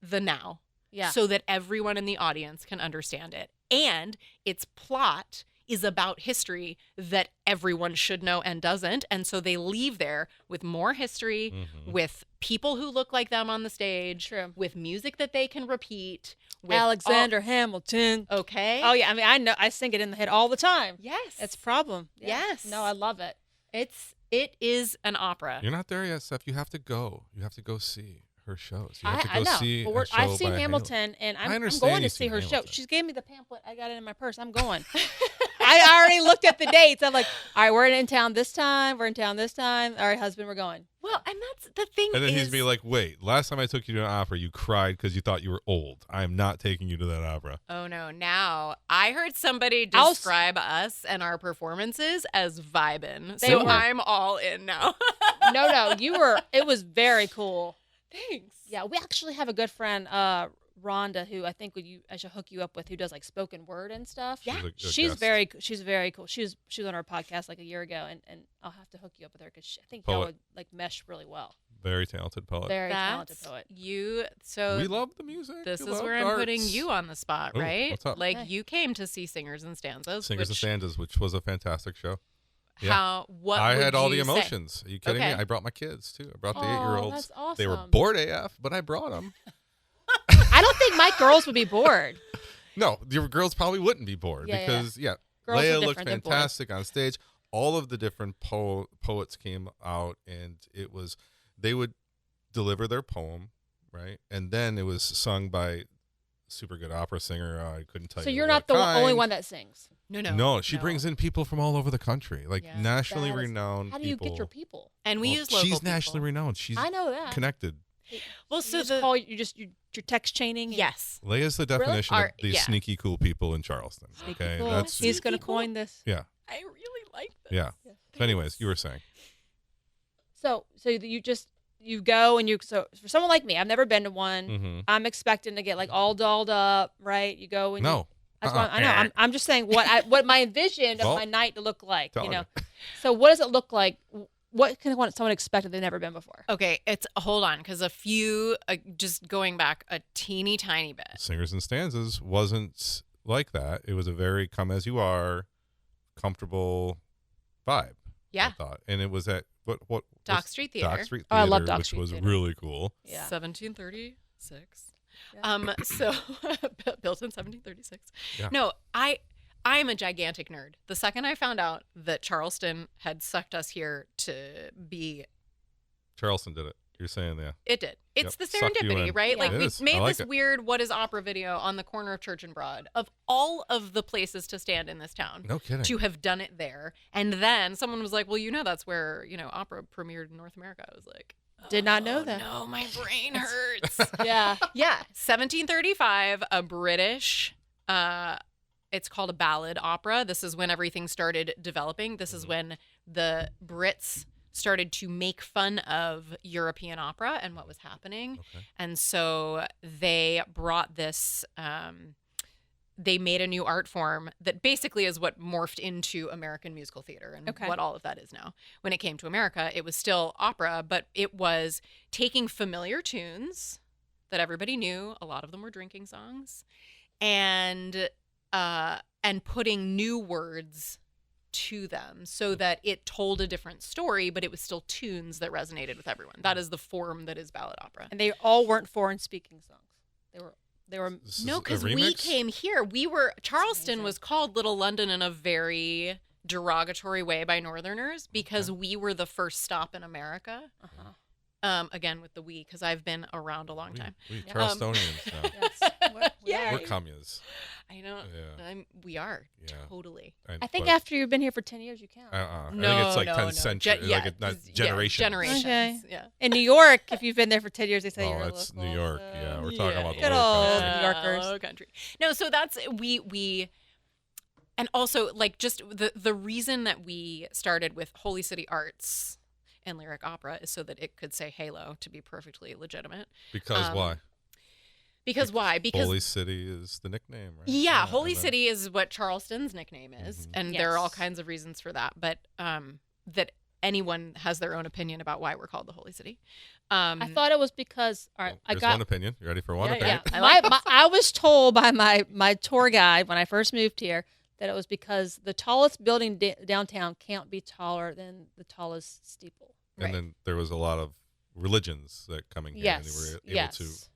the now. Yeah. So that everyone in the audience can understand it. And its plot is about history that everyone should know and doesn't. And so they leave there with more history, with people who look like them on the stage, True. with music that they can repeat. With Alexander Hamilton. Okay. Oh, yeah. I mean, I know. I sing it in the head all the time. Yes. It's a problem. Yeah. Yes. No, I love it. It is an opera. You're not there yet, Steph. You have to go. You have to go see her shows. You have to I go know. see But a show I've seen by Hamilton, and I I'm understand going to you've see seen her show. Hamilton. She's gave me the pamphlet. I got it in my purse. I'm going. I already looked at the dates. I'm like, all right, we're in town this time. We're in town this time. All right, husband, we're going. Well, and that's the thing. And then is, he's be like, wait, last time I took you to an opera, you cried because you thought you were old. I am not taking you to that opera. oh no, now I heard somebody I'll s- describe us and our performances as vibin'. They So were. I'm all in now. No, it was very cool. Thanks. Yeah, we actually have a good friend, Rhonda, who I think I should hook you up with, who does like spoken word and stuff. Yeah. She's very cool. She was on our podcast like a year ago, and I'll have to hook you up with her, because I think y'all Poet. would like mesh really well. Very talented poet. Very talented That's poet. you. So We love the music. this We is love where the I'm putting arts. you on the spot, Ooh, right? what's up? Like Okay. you came to see Singers and Stanzas. Singers and which, Stanzas, which was a fantastic show. Yeah. What I would had all the you say? emotions. Are you kidding me? Okay. I brought my kids too. I brought the Oh, 8-year-olds. that's awesome. They were bored AF, but I brought them. I don't think my girls would be bored. No, your girls probably wouldn't be bored Yeah, yeah. because Girls are Leah looked different than boys. fantastic on stage. All of the different poets came out, and they would deliver their poem, right? And then it was sung by super good opera singer. I couldn't tell So you. you're what not the kind. only one that sings. No, she brings in people from all over the country, like Yeah. nationally That is- renowned How do you people. get your people? And we Well, use local she's nationally people. renowned. She's I know that. connected. Well, You so just the call you're text chaining. and- yes. Leah's the definition Our- of these yeah. sneaky cool people in Charleston. Sneaky Okay, cool. that's He's going to Sneaky cool. coin this. yeah, I really like this. yeah. So anyways, you were saying. So you go and so for someone like me, I've never been to one. Mm-hmm. I'm expecting to get like all dolled up, right? You go and you, No. that's why I know. I'm just saying what my envisioned Well, of my night to look like. telling You know. So what does it look like? What can someone expect if they've never been before? Okay, hold on, because just going back a teeny tiny bit. Singers and Stanzas wasn't like that. It was a very come as you are, comfortable vibe. Yeah. I thought, and it was at what Dock what's- Street Theater. Dock Street Oh, I Theater, love Dock which Street was Theater. really cool. Yeah. 1736. Yeah. So built in 1736. Yeah. No, I am a gigantic nerd. The second I found out that Charleston had sucked us here to be Charleston did it. You're saying, yeah. It did. It's Yep. the Sucked you serendipity, in. right? Yeah. Like It we is. made I like this it. weird "What is opera" video on the corner of Church and Broad. Of all of the places to stand in this town, No kidding. to have done it there, and then someone was like, "Well, that's where opera premiered in North America." I was like, Did not know "Oh, that. No, my brain hurts. Yeah. Yeah, 1735, a British. It's called a ballad opera. This is when everything started developing. This is when the Brits started to make fun of European opera and what was happening. Okay. And so they brought this, they made a new art form that basically is what morphed into American musical theater and Okay. what all of that is now. When it came to America, it was still opera, but it was taking familiar tunes that everybody knew. A lot of them were drinking songs, and putting new words to them so that it told a different story, but it was still tunes that resonated with everyone. That is the form that is ballad opera. And they all weren't foreign speaking songs. They were This No, is a because we remix? came here. Charleston amazing. was called Little London in a very derogatory way by Northerners because we were the first stop in America. uh-huh. Again, with the we, because I've been around a long time. We Yeah. Charlestonians now. Yes. Yeah. We're communes. I know. Yeah. We are. Yeah. Totally. I think but- after you've been here for 10 years, you count. I No, think it's like no, 10 no. centuries, Yeah, like not yeah, generations. generations. Okay. Yeah. In New York, if you've been there for 10 years, they say Oh, you're a it's local, New York. so- Yeah, we're talking about the Good low old country. New Yorkers. Low country. No, so that's we and also like just the reason that we started with Holy City Arts and lyric opera is so that it could say Halo to be perfectly legitimate. Because why? Because why? Because Holy City is the nickname, right? yeah, Holy and then- City is what Charleston's nickname is, Mhm. and there are all Yes. kinds of reasons for that. But that anyone has their own opinion about why we're called the Holy City. I thought it was because all right, Well, I here's got one opinion. You ready for one Yeah, opinion? yeah. I like I was told by my tour guide when I first moved here that it was because the tallest building downtown can't be taller than the tallest steeple. And Right. then there was a lot of religions that coming here, and they were able yes. to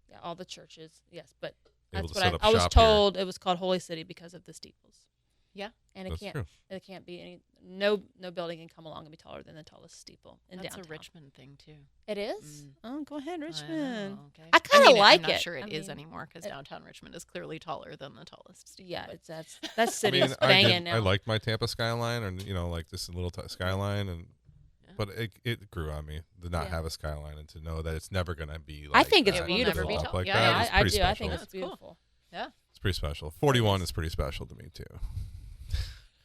Yeah, all the churches. Yes, but able that's to what set up I was shop here. told. It was called Holy City because of the steeples. Yeah. and That's true. it can't be any no building can come along and be taller than the tallest steeple in That's downtown. a Richmond thing too. It is. Oh, go ahead, Richmond. know, okay. I kinda like I'm not it. sure I it is mean, anymore because it- downtown Richmond is clearly taller than the tallest. steeple, Yeah, but- it's that I city mean, is banging I now. liked my Tampa skyline, and like this little skyline, and Yeah. but it grew on me to not Yeah. have a skyline and to know that it's never gonna be. I Like think it's that. It will never beautiful. be Up tall. like Yeah, that yeah, is I pretty do. I think special. it's That's cool. beautiful. It's pretty special. 41 is pretty special to me too.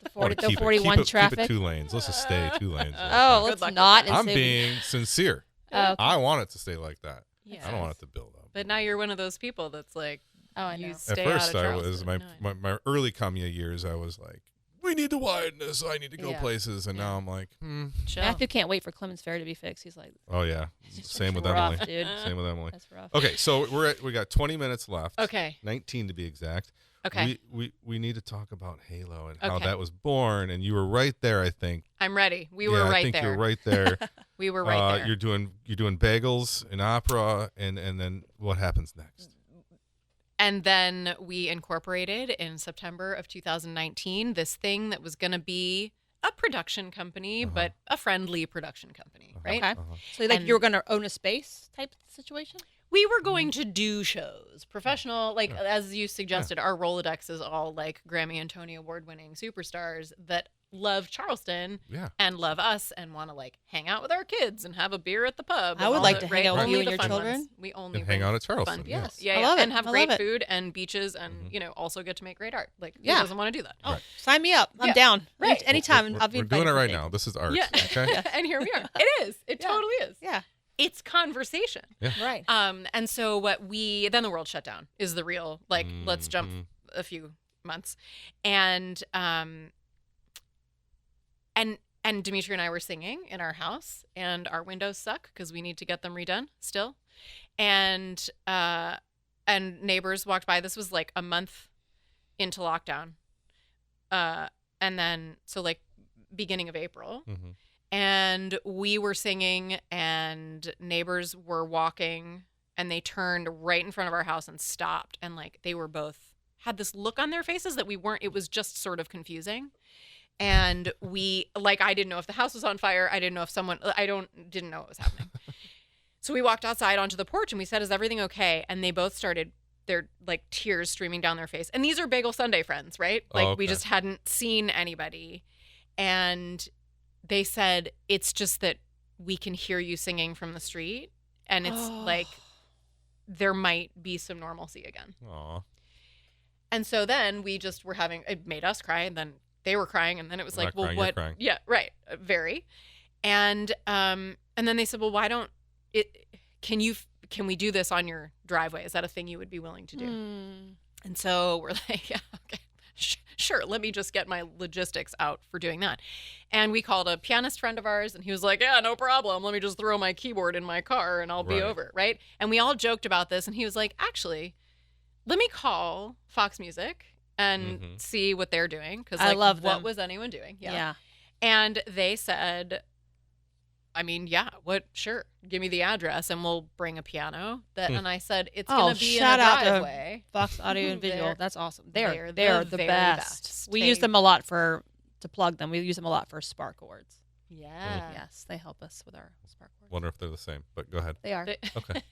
The I wanna 40, the keep it- 41 keep traffic. it 2 lanes. Let's just stay 2 lanes. Oh, Good let's luck with not. that. and I'm say- being sincere. Oh, okay. I want it to stay like that. Yeah. I don't want it to build up. But now you're one of those people that's like, Oh, I know. you At stay first, out of I was Charleston. No, I know. my early commune years. I was like, we need to widen this. I need to go Yeah. places. And Yeah. now I'm like, Chill. Matthew can't wait for Clemens Ferry to be fixed. He's like, oh yeah. Same with rough, Emily. dude. Same with Emily. That's rough. Okay, so we got 20 minutes left. Okay. 19 to be exact. Okay. We need to talk about Halo and how Okay. that was born. And you were right there, I think. I'm ready. We Yeah, were I right think there. you're right there. We were right there. You're doing bagels and opera, and then what happens next? And then we incorporated in September of 2019 this thing that was going to be a production company, but a friendly production company, right? Okay. So like And- you were going to own a space type situation? We were going to do shows, professional, like as you suggested, our Rolodex is all like Grammy and Tony Award winning superstars that love Charleston Yeah. and love us and want to like hang out with our kids and have a beer at the pub. I and would all like the- to hang out with only you and the your fun children. ones. We only And hang bring out at Charleston, fun yes. people. Yeah, I yeah. love it. And have I great love it. food and beaches and also get to make great art. Like Yeah. who doesn't want to do that? Oh, sign me up. I'm Yeah. down. Right. Anytime. We're, I'll be we're doing it invited right for now. This is art. Yeah. Okay. And here we are. It is. It Yeah. totally is. Yeah. It's conversation. Right. And so then the world shut down is the real, like, let's jump a few months. And Dimitri and I were singing in our house, and our windows suck because we need to get them redone still. And neighbors walked by. This was like a month into lockdown. And then, so like beginning of April. Mm-hmm. And we were singing, and neighbors were walking, and they turned right in front of our house and stopped. And like they were both had this look on their faces that we weren't, it was just sort of confusing. And we, like, I didn't know if the house was on fire. I didn't know if didn't know what was happening. So we walked outside onto the porch and we said, is everything okay? And they both started, their like tears streaming down their face. And these are Bagel Sunday friends, right? Like we just hadn't seen anybody. And they said, it's just that we can hear you singing from the street. And it's like, there might be some normalcy again. Aw. And so then we just were having, it made us cry, and then they were crying, and then it was I'm like, not well, crying, what? you're crying. Yeah, right. Very. And then they said, well, why don't can we do this on your driveway? Is that a thing you would be willing to do? And so we're like, yeah, okay, sure. Let me just get my logistics out for doing that. And we called a pianist friend of ours, and he was like, yeah, no problem. Let me just throw my keyboard in my car and I'll be over. Right. And we all joked about this, and he was like, actually, let me call Fox Music and see what they're doing. Because I love them. What was anyone doing? Yeah. And they said, I mean, yeah, sure. Give me the address and we'll bring a piano. And I said, it's going to be in a shout out driveway. to Fox Audio and Visual. That's awesome. They're the very best. We use them a lot to plug them. We use them a lot for spark cords. Yeah. Yes, they help us with our spark cords. Wonder if they're the same, but go ahead. They are. Okay.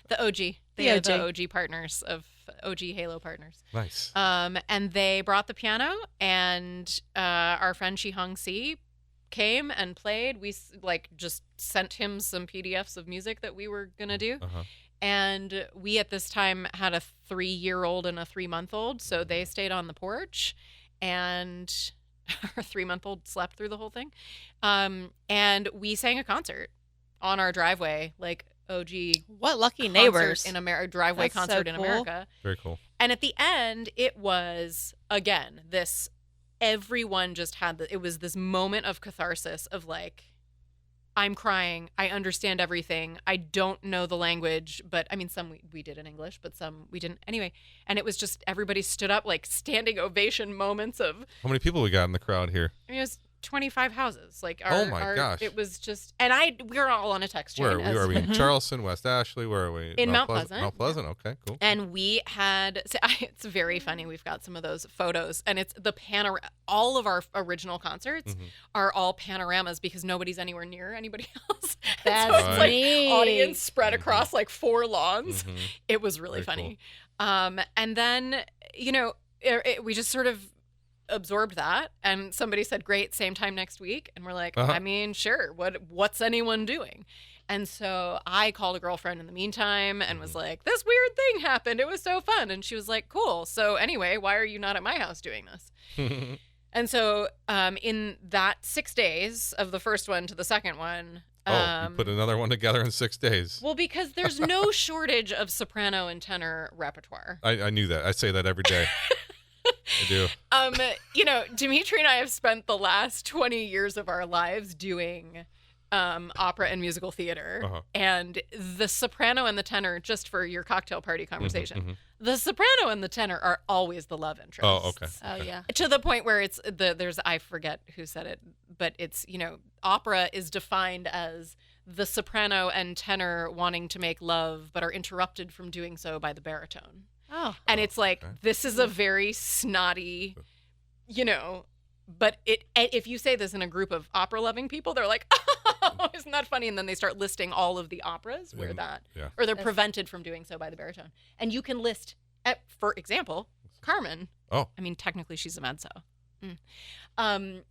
The OG. They are the OG partners of OG Halo partners. Nice. And they brought the piano, and our friend Shi Hong Si came and played. We just sent him some PDFs of music that we were going to do. And we at this time had a 3-year-old and a 3-month-old. So they stayed on the porch, and our 3-month-old slept through the whole thing. And we sang a concert on our driveway, like OG. What lucky neighbors. In a driveway That's concert so in cool. America. Very cool. And at the end, it was, again, everyone just had it was this moment of catharsis of like, I'm crying. I understand everything. I don't know the language, but I mean, some we did in English, but some we didn't. Anyway, and it was just everybody stood up, like standing ovation moments of. How many people we got in the crowd here? I mean, it was 25 houses. Like, Oh my gosh. It was just, and we were all on a text chain. Where are we? In Charleston, West Ashley? Where are we? In Mount Pleasant. Mount Pleasant. Okay, cool. And we had, it's very funny. We've got some of those photos, and it's the all of our original concerts are all panoramas because nobody's anywhere near anybody else. That's so it's neat. like audience spread across like 4 lawns. It was really Very funny. And then, we just sort of absorbed that, and somebody said, great, same time next week, and we're like, I mean, sure, what's anyone doing? And so I called a girlfriend in the meantime and was like, this weird thing happened, it was so fun. And she was like, cool, so anyway, why are you not at my house doing this? And so in that 6 days of the first one to the second one, you put another one together in 6 days. well, because there's no shortage of soprano and tenor repertoire. I knew that. I say that every day. I do. Dimitri and I have spent the last 20 years of our lives doing opera and musical theater. And the soprano and the tenor, just for your cocktail party conversation, the soprano and the tenor are always the love interests. Oh, okay. Oh, yeah. To the point where I forget who said it, but it's, opera is defined as the soprano and tenor wanting to make love, but are interrupted from doing so by the baritone. Oh. And it's like, this is a very snotty, but if you say this in a group of opera loving people, they're like, oh, isn't that funny? And then they start listing all of the operas where or they're prevented from doing so by the baritone. And you can list, for example, Carmen. Oh. I mean, technically she's a mezzo.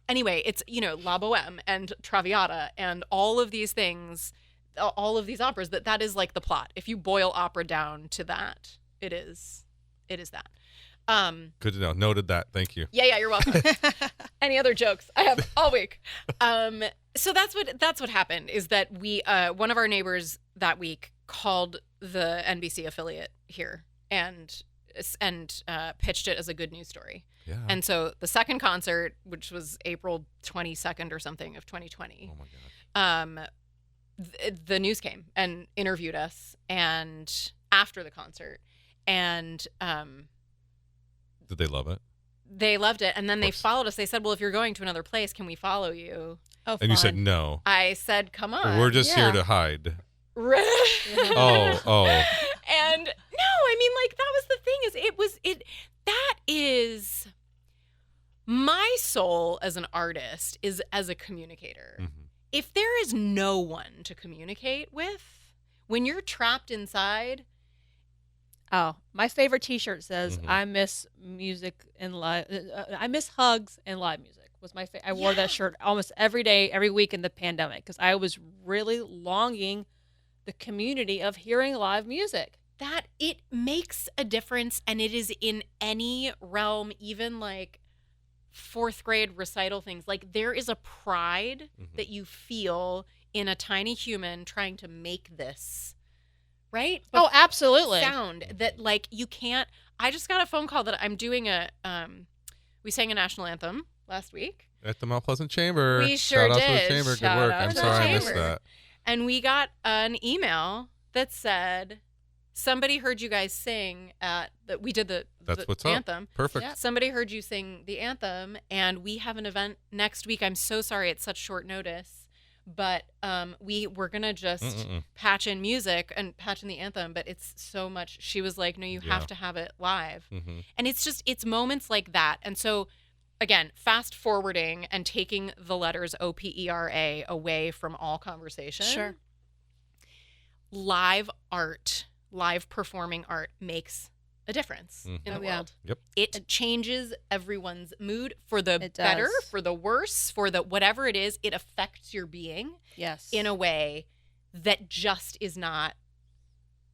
Anyway, it's, La Boheme and Traviata and all of these things, all of these operas, that is like the plot. If you boil opera down to that, it is that. Good to know. Noted that. Thank you. Yeah, you're welcome. Any other jokes? I have all week. So that's what happened, is that we one of our neighbors that week called the NBC affiliate here and pitched it as a good news story. Yeah. And so the second concert, which was April 22nd or something of 2020. Oh my God. The news came and interviewed us, and after the concert, and did they love it? they loved it. And then they followed us. They said, well, if you're going to another place, can we follow you? Oh, And you said no. I said, come on. We're just here to hide. Oh. And no, I mean, like, that was the thing, that is my soul as an artist, is as a communicator. Mm-hmm. If there is no one to communicate with, when you're trapped inside. Oh, my favorite T-shirt says, Mhm. "I miss music and live. I miss hugs and live music." Was my I wore that shirt almost every day, every week in the pandemic because I was really longing the community of hearing live music. That it makes a difference, and it is in any realm, even like fourth grade recital things. Like there is a pride that you feel in a tiny human trying to make this. Right? Oh, absolutely. Sound that like you can't. I just got a phone call that I'm doing we sang a national anthem last week. At the Mount Pleasant Chamber. We sure Shout out to did. the chamber. Good Shout work. out I'm to the sorry I missed chamber. that. And we got an email that said, somebody heard you guys sing at we did the What's anthem. up. Perfect. Yeah. Somebody heard you sing the anthem, and we have an event next week. I'm so sorry it's such short notice. But we're gonna just patch in music and patch in the anthem, but it's so much. She was like, "No, you have to have it live," and it's moments like that. And so, again, fast forwarding and taking the letters OPERA away from all conversation. Sure. Live art, live performing art makes a difference in the world. Yep. It changes everyone's mood for the It better, does. for the worse, for the whatever it is. It affects your being Yes. in a way that just is not.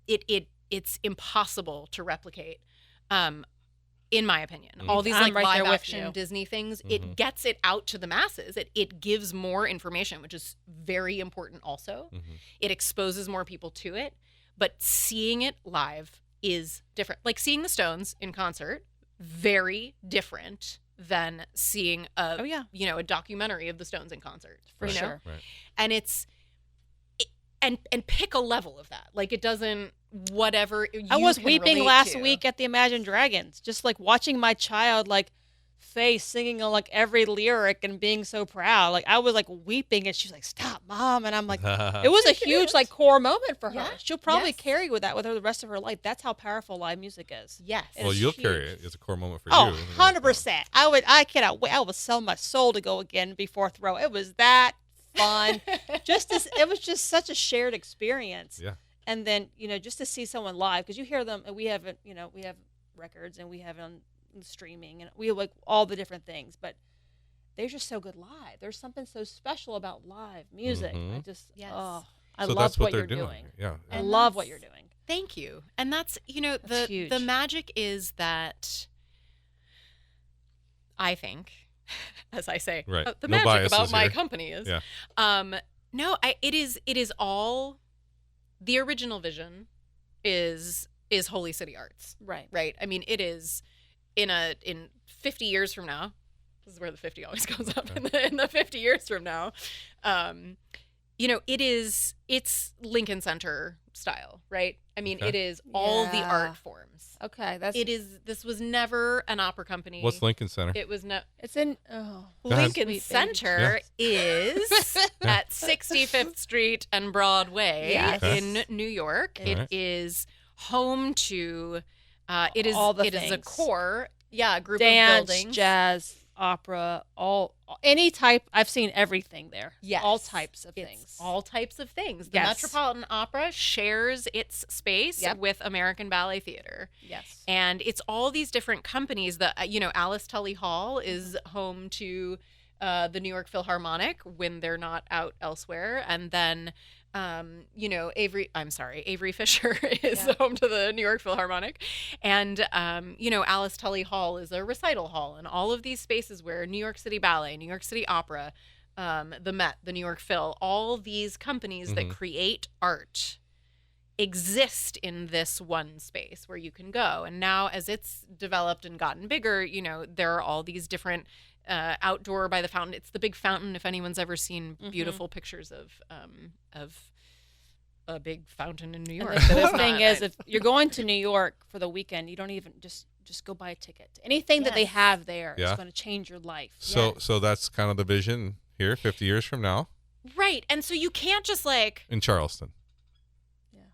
It's impossible to replicate. In my opinion, all these I'm like right there live with action you. Disney things, it gets it out to the masses. It gives more information, which is very important. Also, it exposes more people to it. But seeing it live is different. Like seeing the Stones in concert, very different than seeing a a documentary of the Stones in concert. For you know? sure. Right. And and pick a level of that. Like it doesn't whatever. I was can weeping relate last to. week at the Imagine Dragons, just like watching my child like face singing like every lyric and being so proud. Like I was like weeping, and she's like, "Stop, Mom!" And I'm like, it was a huge like core moment for her. Yeah. She'll probably Yes. carry with her the rest of her life. That's how powerful live music is. Yes. Well, It's you'll huge. carry it. It's a core moment for Oh, you. 100%. I cannot wait. I will sell my soul to go again before throw. It was that fun. It was just such a shared experience. Yeah. And then, just to see someone live, because you hear them, and we have records, and we have it on streaming, and we have like all the different things, but they're just so good live. There's something so special about live music. I just, Yes. I So love that's what you're they're doing. Yeah. I And love what that's- you're doing. Thank you. And that's, That's huge. the magic is that I think, as I say, Right. The No magic biases about my here. company is, Yeah. it is all, the original vision is Holy City Arts. Right. Right. I mean, it is in 50 years from now. This is where the 50 always goes up in the 50 years from now. It's Lincoln Center style, right? I mean, Okay. it is all the Yeah. art forms. Okay. This was never an opera company. What's Lincoln Center? It was no. It's in, ahead. Lincoln Sweet baby. Center is at 65th Street and Broadway Yes. in New York. Okay. It is home to it is all the it is a things. core group dance, of buildings. jazz, opera, any type. I've seen everything there. Yes. All types of It's things. all types of things. The Yes. Metropolitan Opera shares its space Yep. with American Ballet Theater. Yes. And it's all these different companies that, Alice Tully Hall is home to the New York Philharmonic when they're not out elsewhere. And then, Avery Fisher is home to the New York Philharmonic. And, Alice Tully Hall is a recital hall. And all of these spaces where New York City Ballet, New York City Opera, the Met, the New York Phil, all these companies that create art exist in this one space where you can go. And now as it's developed and gotten bigger, there are all these different outdoor by the fountain. It's the big fountain. If anyone's ever seen beautiful pictures of a big fountain in New York. And the cool thing is, if you're going to New York for the weekend, you don't even just go buy a ticket. Anything that they Yes. have there is Yeah. going to change your life. So that's kind of the vision here 50 years from now right. And so you can't just like, in Charleston.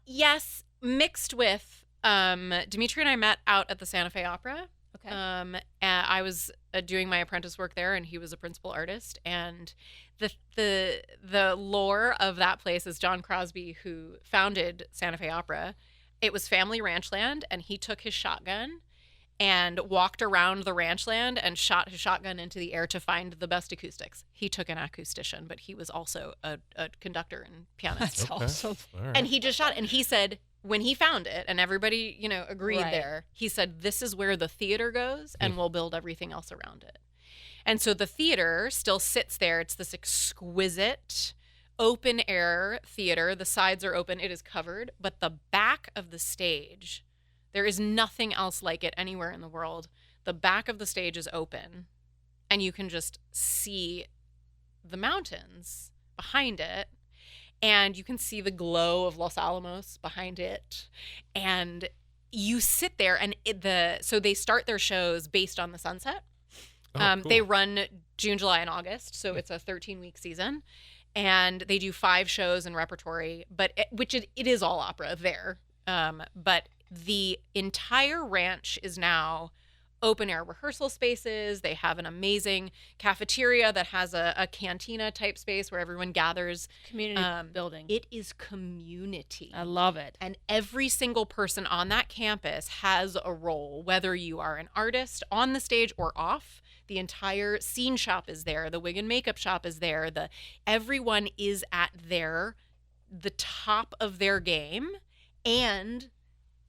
yes, mixed with Dimitri and I met out at the Santa Fe Opera. Okay. And I was doing my apprentice work there, and he was a principal artist. And the lore of that place is John Crosby, who founded Santa Fe Opera. It was family ranch land, and he took his shotgun and walked around the ranch land and shot his shotgun into the air to find the best acoustics. He took an acoustician, but he was also a conductor and pianist. That's awesome. All right. And he just shot it. And he said, when he found it and everybody, agreed Right. there, he said, this is where the theater goes, and we'll build everything else around it. And so the theater still sits there. It's this exquisite open air theater. The sides are open. It is covered. But the back of the stage, there is nothing else like it anywhere in the world. The back of the stage is open, and you can just see the mountains behind it, and you can see the glow of Los Alamos behind it. And you sit there, and so they start their shows based on the sunset. Oh, cool. They run June, July, and August, so it's a 13-week season. And they do 5 shows in repertory, which it is all opera there. But the entire ranch is now open air rehearsal spaces. They have an amazing cafeteria that has a cantina type space where everyone gathers. Community building. It is community. I love it. And every single person on that campus has a role, whether you are an artist on the stage or off. The entire scene shop is there. The wig and makeup shop is there. Everyone is at the top of their game, and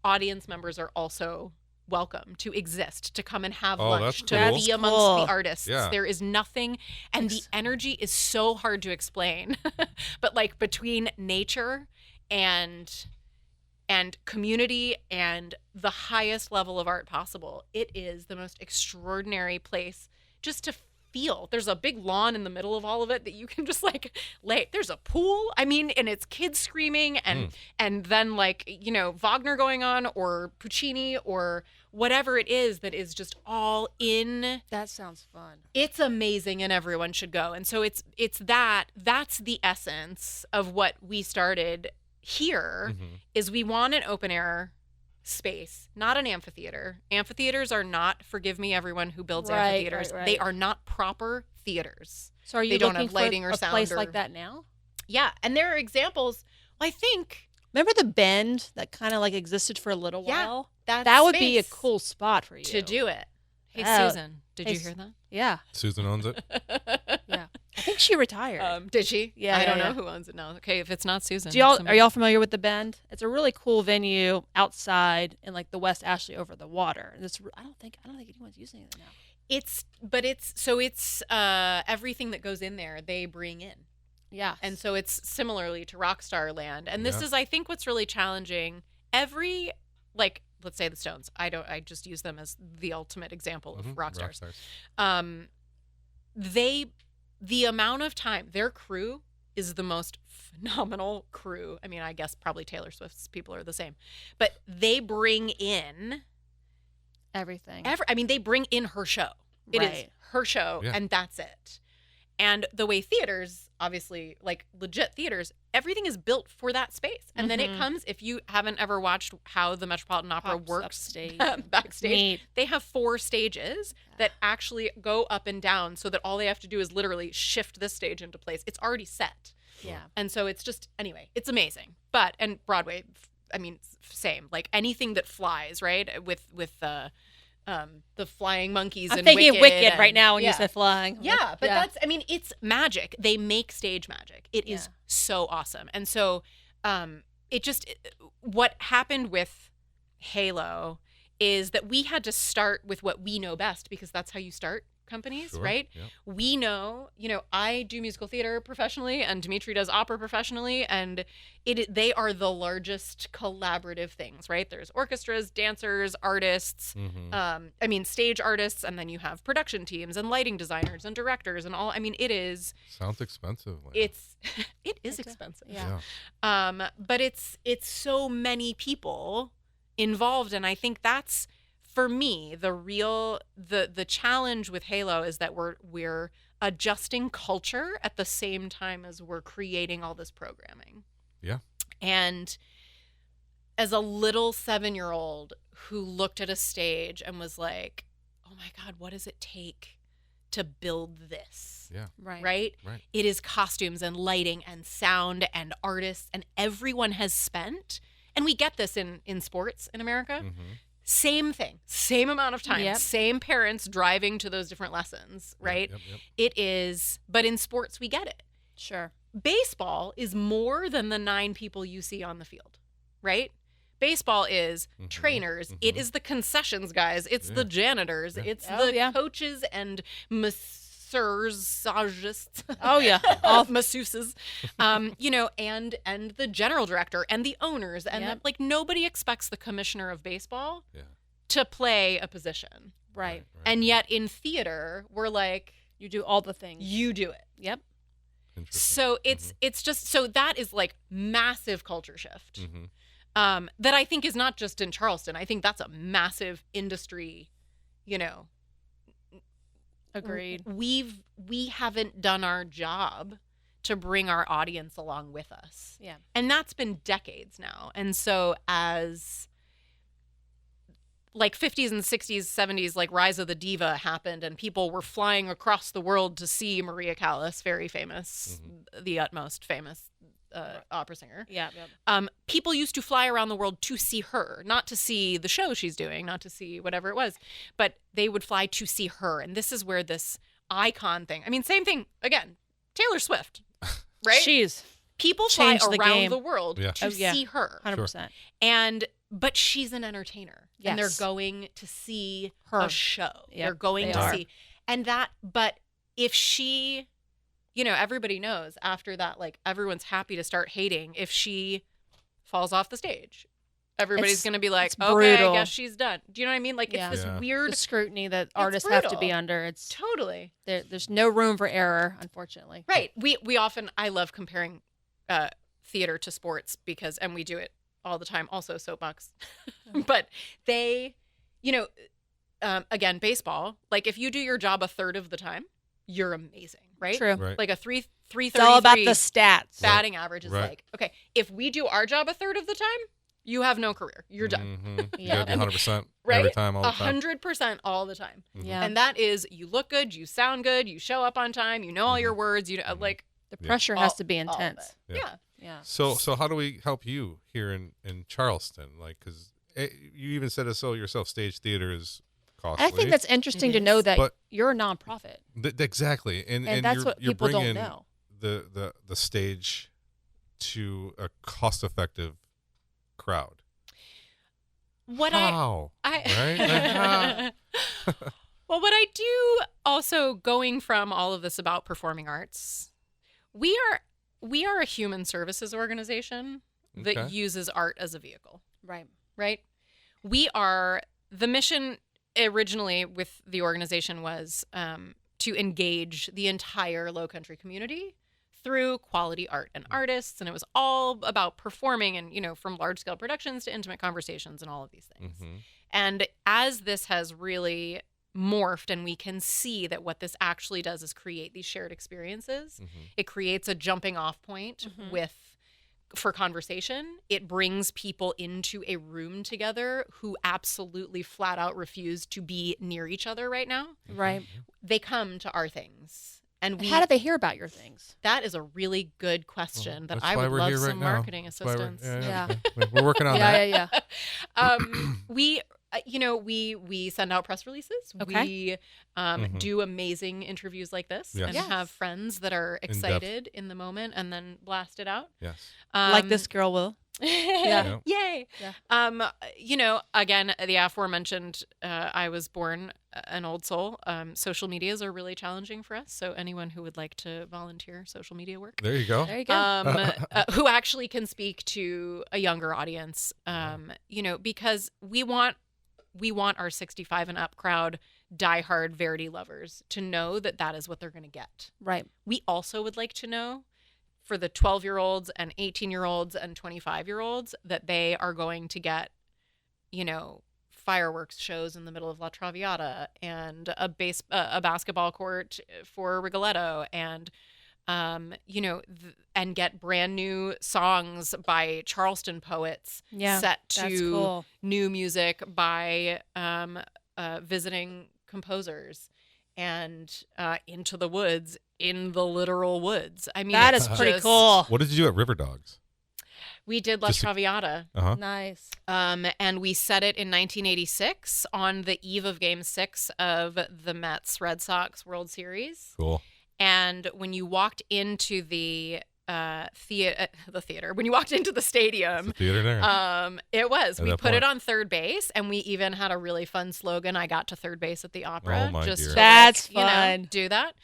audience members are also welcome to exist, to come and have lunch, to cool. be amongst Cool. the artists. Yeah. There is nothing, and the energy is so hard to explain. But like between nature and community and the highest level of art possible, it is the most extraordinary place just to feel. There's a big lawn in the middle of all of it that you can just like lay. There's a pool. I mean, and it's kids screaming and then like, Wagner going on, or Puccini, or whatever it is that is just all in. That sounds fun. It's amazing, and everyone should go. And so that's the essence of what we started here. Is we want an open air space, not an amphitheater. Amphitheaters are not, forgive me everyone who builds amphitheaters, right. they are not proper theaters. So are you They don't looking have lighting for or a sound place or- like that now? Yeah, and there are examples. I think Remember the Bend that kind of like existed for a little Yeah, while? that That would be a space cool spot for you. to do it. Hey, Oh. Susan, did Hey, you hear that? Yeah, Susan owns it. yeah. I think she retired. Did she? Yeah, I don't yeah, know yeah. who owns it now. Okay, if it's not Susan. Are y'all familiar with the Bend? It's a really cool venue outside in like the West Ashley over the water. And I don't think anyone's using it now. It's everything that goes in there they bring in. Yeah. And so it's similarly to Rockstar Land. And this Yeah. is, I think, what's really challenging. Let's say the Stones. I just use them as the ultimate example of rock stars. The amount of time, their crew is the most phenomenal crew. I mean, I guess probably Taylor Swift's people are the same, but they bring in everything. they bring in her show. It is Right. her show, Yeah. and that's it. And the way theaters, obviously, like legit theaters, everything is built for that space. And then it comes, if you haven't ever watched how the Metropolitan Opera Pops works upstage. backstage, Neat. they have 4 stages that actually go up and down so that all they have to do is literally shift this stage into place. It's already set. Yeah. And so it's just, anyway, it's amazing. And Broadway, I mean, same. Like anything that flies, right? With the flying monkeys I'm and thinking Wicked and- right now when yeah. you said flying. Yeah, but it's magic. They make stage magic. It is Yeah. so awesome. And so what happened with Halo is that we had to start with what we know best, because that's how you start companies, Sure, right? yeah. We know, I do musical theater professionally, and Dimitri does opera professionally, and they are the largest collaborative things, right? There's orchestras, dancers, artists, stage artists, and then you have production teams and lighting designers and directors and all. I mean, Sounds expensive. Leah. it is expensive. Yeah. But it's so many people involved, and I think that's, for me, the challenge with Halo is that we're adjusting culture at the same time as we're creating all this programming. Yeah. And as a little 7-year-old who looked at a stage and was like, "Oh my God, what does it take to build this. Yeah. Right. Right? Right. It is costumes and lighting and sound and artists, and everyone has spent, and we get this in sports in America. Mm-hmm. Same thing, same amount of time, Yep. same parents driving to those different lessons, right? Yep. It is, but in sports, we get it. Sure. Baseball is more than the 9 people you see on the field, right? Baseball is trainers. It is the concessions guys. It's the janitors. It's the coaches and massagists. Oh yeah. All masseuses, and the general director and the owners. And like nobody expects the commissioner of baseball to play a position. Right. And yet in theater, we're like, You do all the things. you do it. Yep. So it's just, so that is like massive culture shift. That I think is not just in Charleston. I think that's a massive industry, Agreed. We haven't done our job to bring our audience along with us. Yeah. And that's been decades now. And so as like 50s and 60s, 70s, like Rise of the Diva happened and people were flying across the world to see Maria Callas, very famous, the utmost famous opera singer. Yeah. People used to fly around the world to see her, not to see the show she's doing, not to see whatever it was, but they would fly to see her. And this is where this icon thing, I mean, same thing, again, Taylor Swift, right? People fly changed the around game. the world to see her. 100%. But she's an entertainer. Yes. And they're going to see Her. a show. Yep, They're going they to are. see. But if she, everybody knows after that, like everyone's happy to start hating. If she falls off the stage, everybody's going to be like, it's okay, brutal. I guess she's done. Do you know what I mean? Like it's this weird The scrutiny that artists have to be brutal. under. It's Totally. there's no room for error, unfortunately. Right. We often, I love comparing theater to sports because, and we do it all the time, also soapbox. But they, again, baseball, like if you do your job a third of the time, you're amazing, right? True. Right. Like a 333 It's all about the stats. batting average is Right. like, okay, if we do our job a third of the time, you have no career. You're done. You gotta be 100% Right? every time, all the time. 100% all the time. Yeah. And that is, you look good, you sound good, you show up on time, you know all your words, like The pressure has to be all of intense. it. Yeah. Yeah. So how do we help you here in Charleston? Like, because you even said it so yourself, stage theater is costly. I think that's interesting to know that you're a nonprofit. Exactly, and that's what you're people don't bringing know. the stage to a cost-effective crowd. What How? Right? Like, how? Well, what I do also, going from all of this about performing arts, we are a human services organization that Okay. uses art as a vehicle, Right. right? We are, the mission originally with the organization was to engage the entire Low Country community through quality art and artists, and it was all about performing and, from large-scale productions to intimate conversations and all of these things. And as this has really morphed and we can see that what this actually does is create these shared experiences, it creates a jumping off point for conversation. It brings people into a room together who absolutely flat out refuse to be near each other right now. Right. They come to our things. And How do they hear about your things? That is a really good question that That's I why would we're love here some right now. marketing That's why assistance. we're working on that. Yeah. We send out press releases. Okay. We do amazing interviews like this Yes. and Yes. have friends that are excited in the moment and then blast it out. Yes. Like this girl will. Yeah. Yay. Yeah. Again, the aforementioned, I was born an old soul. Social medias are really challenging for us. So anyone who would like to volunteer social media work, There you go. There you go. who actually can speak to a younger audience, because we want our 65 and up crowd, diehard Verdi lovers, to know that that is what they're going to get. Right. We also would like to know for the 12-year-olds and 18-year-olds and 25-year-olds that they are going to get, fireworks shows in the middle of La Traviata and a basketball court for Rigoletto and, and get brand new songs by Charleston poets set that's to cool. new music by visiting composers. and into the woods, in the literal woods. I mean, That it's is pretty just- cool. What did you do at River Dogs? We did La Just- Traviata. Uh-huh. Nice. And we set it in 1986 on the eve of Game 6 of the Mets Red Sox World Series. Cool. And when you walked into the theater, when you walked into the stadium, The theater there. it was. At We that put it point. on third base, and we even had a really fun slogan. I got to third base at the opera. Oh, my just dear. to, That's you know, fun. do that.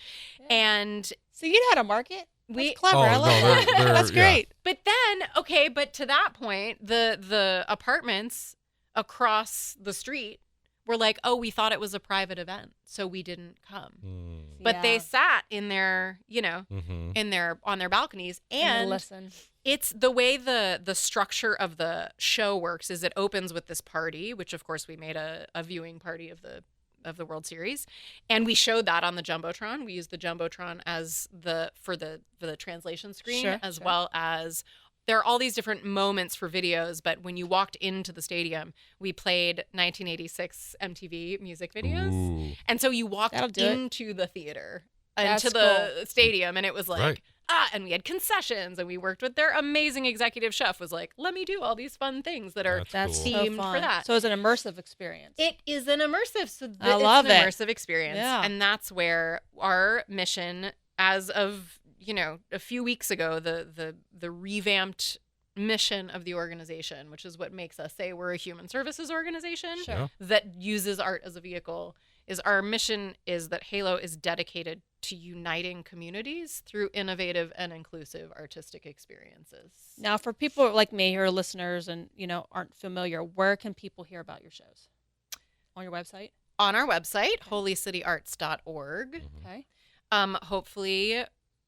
And So you know how to market? We- That's clever. Oh, I love no, that. they're- That's yeah. great. but then, okay, but to that point, the apartments across the street were like, oh, we thought it was a private event, so we didn't come. Mm. But they Yeah. sat in their, Mm-hmm. on their balconies, And and listen. it's the way the structure of the show works is it opens with this party, which of course we made a viewing party of the World Series, and we showed that on the Jumbotron. We used the Jumbotron as for the translation screen, Sure, as sure. well as there are all these different moments for videos, but when you walked into the stadium, we played 1986 MTV music videos. Ooh. And so you walked That'll do it. into the theater, That's into the stadium, and it was like, Right. and we had concessions, and we worked with their amazing executive chef, was like, let me do all these fun things that are That's cool. so themed fun. for that. So it's an immersive experience. It is an immersive, I love it's an it. immersive experience. Yeah. And that's where our mission, as of, a few weeks ago, the revamped mission of the organization, which is what makes us say we're a human services organization Sure. Yeah. that uses art as a vehicle, is our mission is that Halo is dedicated to uniting communities through innovative and inclusive artistic experiences. Now, for people like me who are listeners and aren't familiar, where can people hear about your shows? On your website? On our website, holycityarts.org. Mm-hmm. Okay. Hopefully,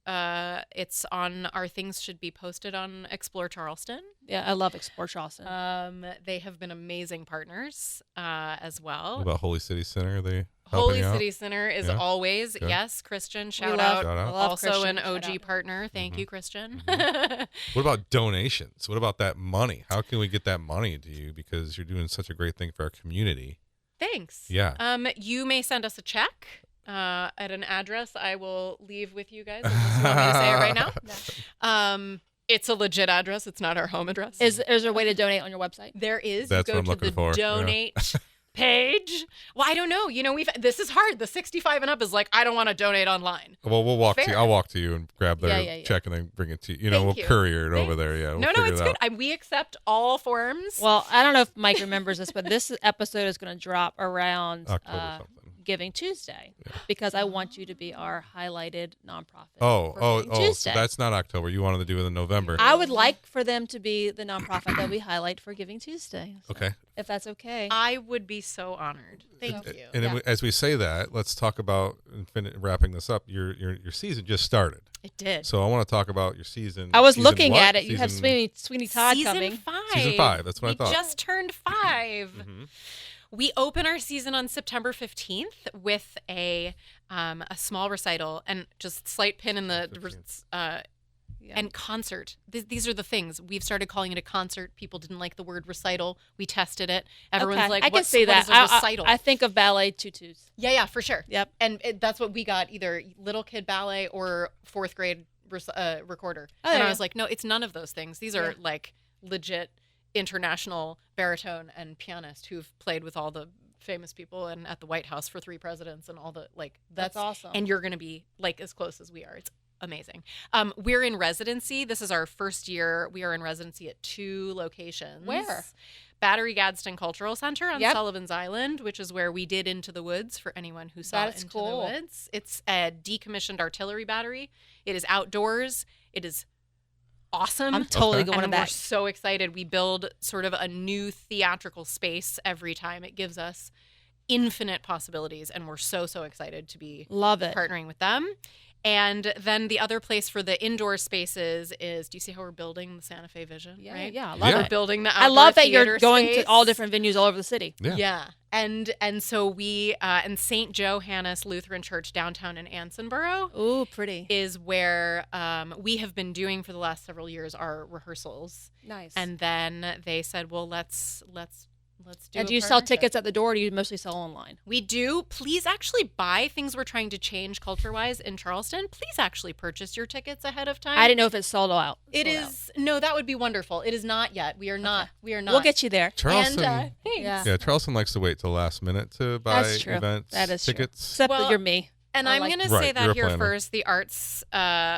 it's on our things should be posted on Explore Charleston. Yeah, I love Explore Charleston. They have been amazing partners as well. What about Holy City Center? Are they Holy helping out? City Center is Yeah. always, Good. yes, Christian, We shout love- out. Shout out. I love Also Christian, an shout OG out. partner. Thank Mhm. you, Christian. What about donations? What about that money? How can we get that money to you? Because you're doing such a great thing for our community. Thanks. Yeah. You may send us a check at an address I will leave with you guys. Unless you want me to say it right now. It's a legit address. It's not our home address. Is there a way to donate on your website? There is. That's you what go I'm to looking the for, yeah. donate page. Well, I don't know. This is hard. The 65 and up is like, I don't want to donate online. Well, we'll walk to you. Fair. I'll walk to you and grab their Yeah. check and then bring it to you. Thank We'll you. courier it over Thanks. there. Yeah. We'll No, figure it's it good. out. We accept all forms. Well, I don't know if Mike remembers this, but this episode is going to drop around October something. Giving Tuesday because I want you to be our highlighted nonprofit. Oh, for oh, Giving oh. Tuesday. So that's not October. You wanted to do it in November. I would like for them to be the nonprofit that we highlight for Giving Tuesday. So, Okay. if that's okay. I would be so honored. Thank you. And then as we say that, let's talk about wrapping this up. Your season just started, It did. so I want to talk about your season. I was Season looking what? at it. You have Season- Sweeney Todd Season coming. 5. Season 5, that's what I we thought. just turned 5. Mhm. We open our season on September 15th with a small recital and just slight pin in the 15th. Yeah. and concert. These are the things. We've started calling it a concert. People didn't like the word recital. We tested it. Everyone's Okay, like, I can "What's- see what that. is a recital?" I think of ballet tutus. Yeah, for sure. Yep. And that's what we got, either little kid ballet or fourth grade recorder. Oh, and there I you was like, no, it's none of those things. These are like legit international baritone and pianist who've played with all the famous people and at the White House for 3 presidents and all the That's awesome. And you're going to be like as close as we are. It's amazing. We're in residency. This is our first year. We are in residency at 2 locations. Where? Battery Gadsden Cultural Center on Yep. Sullivan's Island, which is where we did Into the Woods for anyone who saw That is Into cool. the Woods. It's a decommissioned artillery battery. It is outdoors. It is awesome. I'm totally Okay. going to And we're that. so excited. We build sort of a new theatrical space every time. It gives us infinite possibilities, and we're so excited to be Love it. partnering with them. And then the other place for the indoor spaces is, do you see how we're building the Santa Fe Vision? Yeah, right? yeah, I love Yeah. We're it. building the I outdoor love that you're theater going to space. all different venues all over the city. Yeah. Yeah. And so we, and St. Johannes Lutheran Church downtown in Ansonboro Ooh, pretty. is where we have been doing for the last several years our rehearsals. Nice. And then they said, well, let's Let's do And a do you sell partnership. tickets at the door, or do you mostly sell online? We do. Please actually buy things we're trying to change culture-wise in Charleston. Please actually purchase your tickets ahead of time. I didn't know if it's sold out. It Sold out. is no, that would be wonderful. It is not yet. We are not. We are not. We'll get you there. Charleston. And, thanks. Yeah. Yeah, Charleston likes to wait till the last minute to buy That's true. events, That is true. tickets. Except Well, that you're me. And I I'm like- going to Right, say you're that a here planner. first. The arts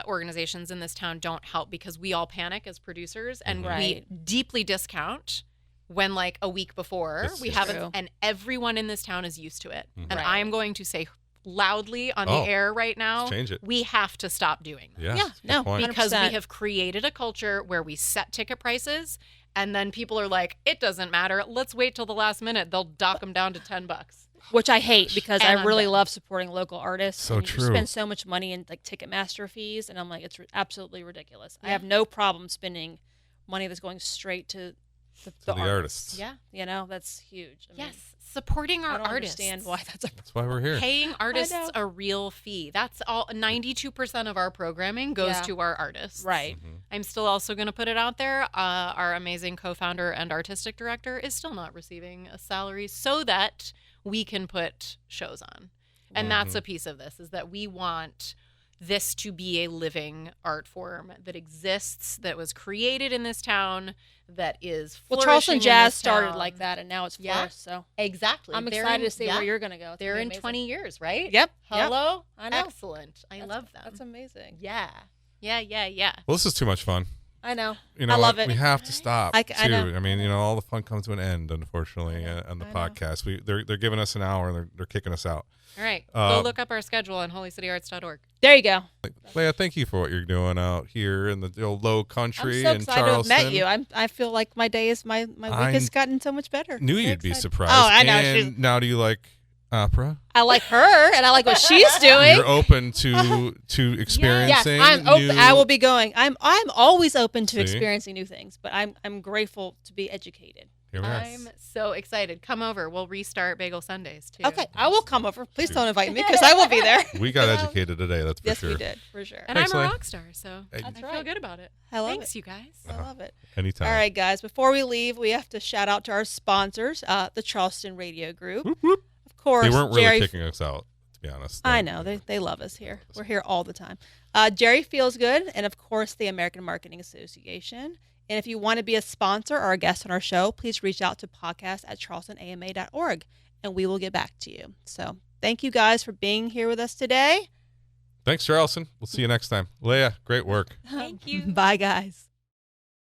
organizations in this town don't help because we all panic as producers, and Right. we deeply discount when like a week before This we is have true. it, and everyone in this town is used to it. Mhm. And Right. I am going to say loudly on Oh, the air right now, let's change it. we have to stop doing that. Yeah, Yeah, that's a good no, point. Because we 100%. have created a culture where we set ticket prices, and then people are like, it doesn't matter. Let's wait till the last minute. They'll dock them down to $10. Which I hate because And I I'm really done. love supporting local artists. So and true. You spend so much money in like Ticketmaster fees, and I'm like, it's absolutely ridiculous. I Yeah. have no problem spending money that's going straight to the artists. Yeah. You know, that's huge. I mean, Yes. Supporting our I don't artists. understand why that's a That's why we're here. Paying artists know. a real fee. That's all. 92% of our programming goes Yeah. to our artists. right. Mhm. I'm still also going to put it out there. Our amazing co-founder and artistic director is still not receiving a salary so that we can put shows on. And that's Mhm. a piece of this, is that we want this to be a living art form that exists, that was created in this town, that is Well, flourishing Charleston in Jazz this started town. like that, and now it's Yeah. flourished. So Exactly. I'm They're excited in- to see yeah. where you're going to go. It's They're gonna be in amazing. 20 years, right? Yep. Hello? I know. Excellent. I That's- love them. That's amazing. Yeah. Yeah, yeah, yeah. Well, this is too much fun. I know. You know, I love what? it. We have to stop I too. know. I mean, you know, all the fun comes to an end, unfortunately, on the I know. podcast. They're giving us an hour and they're kicking us out. All right. Uh, Go look up our schedule on holycityarts.org. There you go. Leah, thank you for what you're doing out here in the old low I'm country so in excited to have Charleston. met you. I feel like my day is my week I has gotten so much better. Knew So you'd be excited. surprised. Oh, I know. And now, do you like opera? I like her, and I like what she's doing. You're open to experiencing. Yes, I'm open. new- I will be going. I'm always open to See? experiencing new things, but I'm grateful to be educated. Here we are. I'm so excited. Come over. We'll restart Bagel Sundays, too. Okay, I will come over. Please don't invite me because I will be there. We got educated today. That's for Yes, sure. we did for sure. And Thanks, I'm a Leah. rock star, so Hey, I That's feel right. good about it. I love Thanks, it. you guys. I love it. Anytime. All right, guys. Before we leave, we have to shout out to our sponsors, the Charleston Radio Group. Whoop, whoop. Of course, They weren't really Jerry. kicking us out, to be honest. I know they love us here. We're here all the time. Jerry Feels Good, and of course the American Marketing Association. And if you want to be a sponsor or a guest on our show, please reach out to podcast@charlestonama.org, and we will get back to you. So thank you guys for being here with us today. Thanks, Charleston. We'll see you next time. Leah, great work. Thank you. Bye, guys.